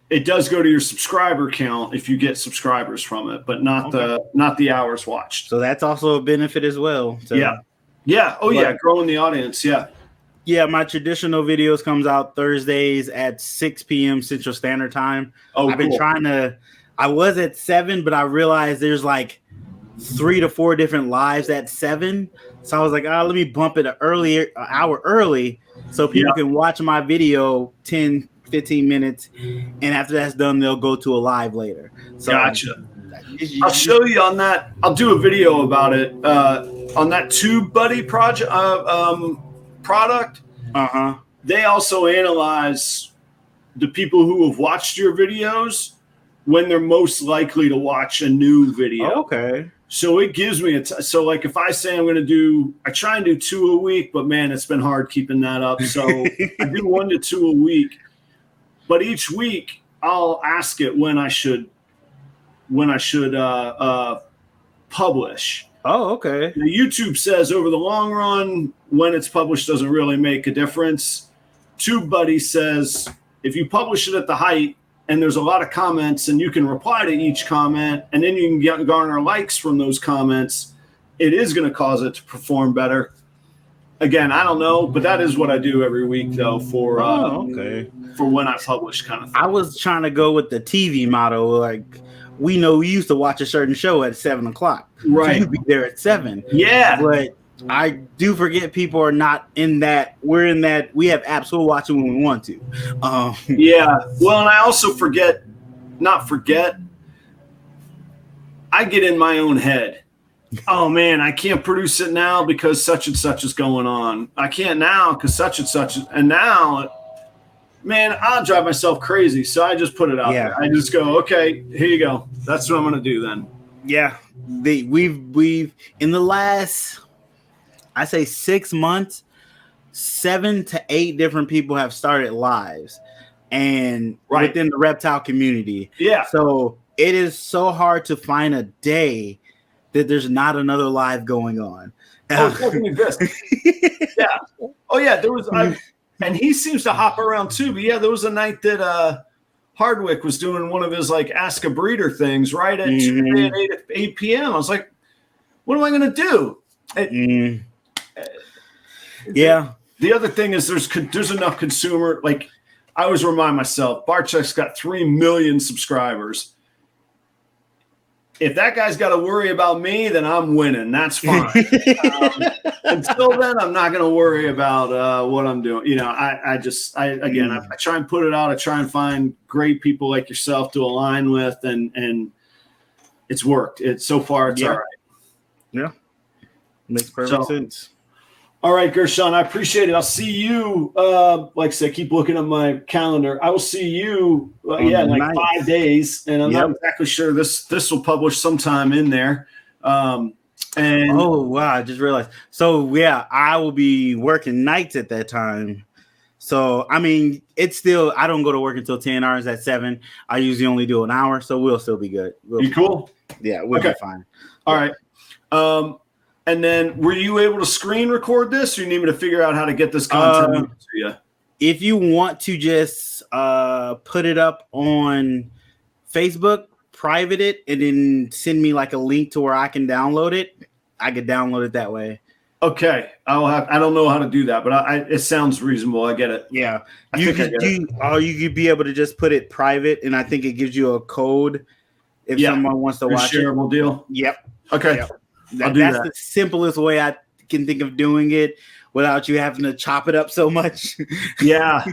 it does go to your subscriber count if you get subscribers from it, but not the hours watched. So that's also a benefit as well. So. Yeah. Oh, yeah. Growing the audience. Yeah. Yeah, my traditional videos comes out Thursdays at 6 p.m. Central Standard Time. I've been trying to. I was at 7, but I realized there's like 3 to 4 different lives at 7. So I was like, let me bump it an hour early so people can watch my video 10, 15 minutes. And after that's done, they'll go to a live later. So gotcha. I'll show you on that. I'll do a video about it on that TubeBuddy project product. They also analyze the people who have watched your videos when they're most likely to watch a new video. Okay. So it gives me so like if I say I'm going to do, I try and do 2 a week, but man, it's been hard keeping that up. So I do 1 to 2 a week, but each week I'll ask it when I should publish. Oh, okay. The YouTube says over the long run, when it's published doesn't really make a difference. TubeBuddy says if you publish it at the height and there's a lot of comments and you can reply to each comment and then you can garner likes from those comments, it is going to cause it to perform better. Again, I don't know, but that is what I do every week though for when I publish kind of thing. I was trying to go with the TV model, like we know we used to watch a certain show at 7 o'clock. Right. So you'd be there at 7. Yeah. But I do forget people are not in that. We're in that. We have apps we'll watch it when we want to. Yeah. Well, and I also not forget, I get in my own head. Oh man, I can't produce it now because such and such is going on. I can't now because such and such and now, man, I'll drive myself crazy. So I just put it out there. I just go, okay, here you go. That's what I'm gonna do then. Yeah. We've in the last, I say 6 months, 7 to 8 different people have started lives and within the reptile community. Yeah. So it is so hard to find a day that there's not another live going on. Oh, it doesn't exist. Yeah. Oh, yeah. There was, and he seems to hop around too. But yeah, there was a night that Hardwick was doing one of his like Ask a Breeder things right at 8 p.m. I was like, what am I going to do? Yeah. The other thing is there's enough consumer. Like I always remind myself, Barczyk's got 3 million subscribers. If that guy's got to worry about me, then I'm winning. That's fine. Until then, I'm not going to worry about what I'm doing. You know, I try and put it out. I try and find great people like yourself to align with, and it's worked. So far, it's all right. Yeah, makes perfect sense. All right, Gershon, I appreciate it. I'll see you. Like I said, keep looking at my calendar. I will see you in like 5 days, and I'm not exactly sure this will publish sometime in there. And oh wow, I just realized. So yeah, I will be working nights at that time. So I mean, it's still I don't go to work until 10 hours at 7. I usually only do an hour, so we'll still be good. You cool? Yeah, we'll be fine. All right. And then were you able to screen record this, or you need me to figure out how to get this content to you? If you want to just put it up on Facebook, private it, and then send me like a link to where I can download it, I could download it that way. Okay. I don't know how to do that, but it sounds reasonable. I get it. Yeah. You could be able to just put it private, and I think it gives you a code if someone wants to watch it. Shareable deal. Yep. Okay. Yep. That's the simplest way I can think of doing it without you having to chop it up so much. Yeah.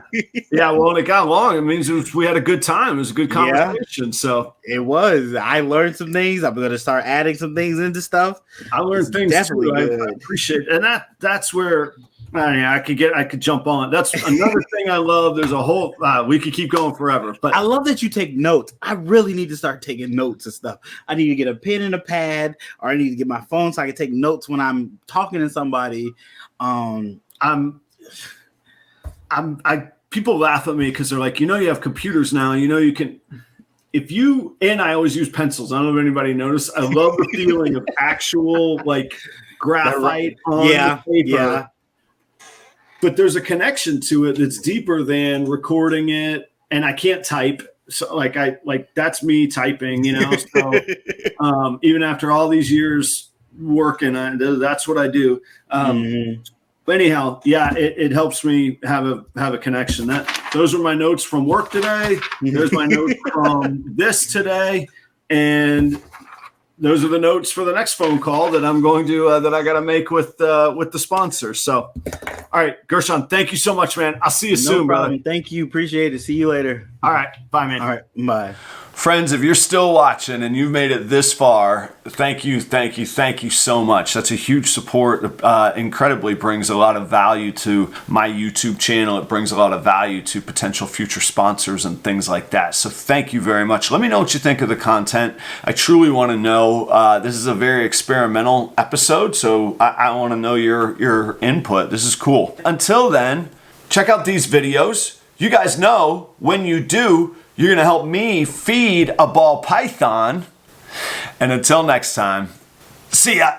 Well, when it got long, it means we had a good time. It was a good conversation. Yeah. So it was. I learned some things. I'm going to start adding some things into stuff. I learned things too. I appreciate it. And that's where I could jump on. That's another thing I love. There's a whole we could keep going forever. But I love that you take notes. I really need to start taking notes and stuff. I need to get a pen and a pad, or I need to get my phone so I can take notes when I'm talking to somebody. People laugh at me because they're like, you have computers now. You can. I always use pencils. I don't know if anybody noticed. I love the feeling of actual like graphite on the paper. Yeah. But there's a connection to it that's deeper than recording it, and I can't type. So that's me typing, So even after all these years working, that's what I do. But anyhow, it helps me have a connection. Those are my notes from work today. There's my notes from this today, and those are the notes for the next phone call that I'm going to that I got to make with the sponsor. So, all right, Gershon, thank you so much, man. I'll see you soon, brother. Thank you. Appreciate it. See you later. All right. Bye, man. All right. Bye. Friends, if you're still watching and you've made it this far, thank you so much. That's a huge support. Incredibly brings a lot of value to my YouTube channel. It brings a lot of value to potential future sponsors and things like that. So thank you very much. Let me know what you think of the content. I truly want to know. This is a very experimental episode, so I want to know your input. This is cool. Until then, check out these videos. You guys know when you do, you're going to help me feed a ball python. And until next time, see ya.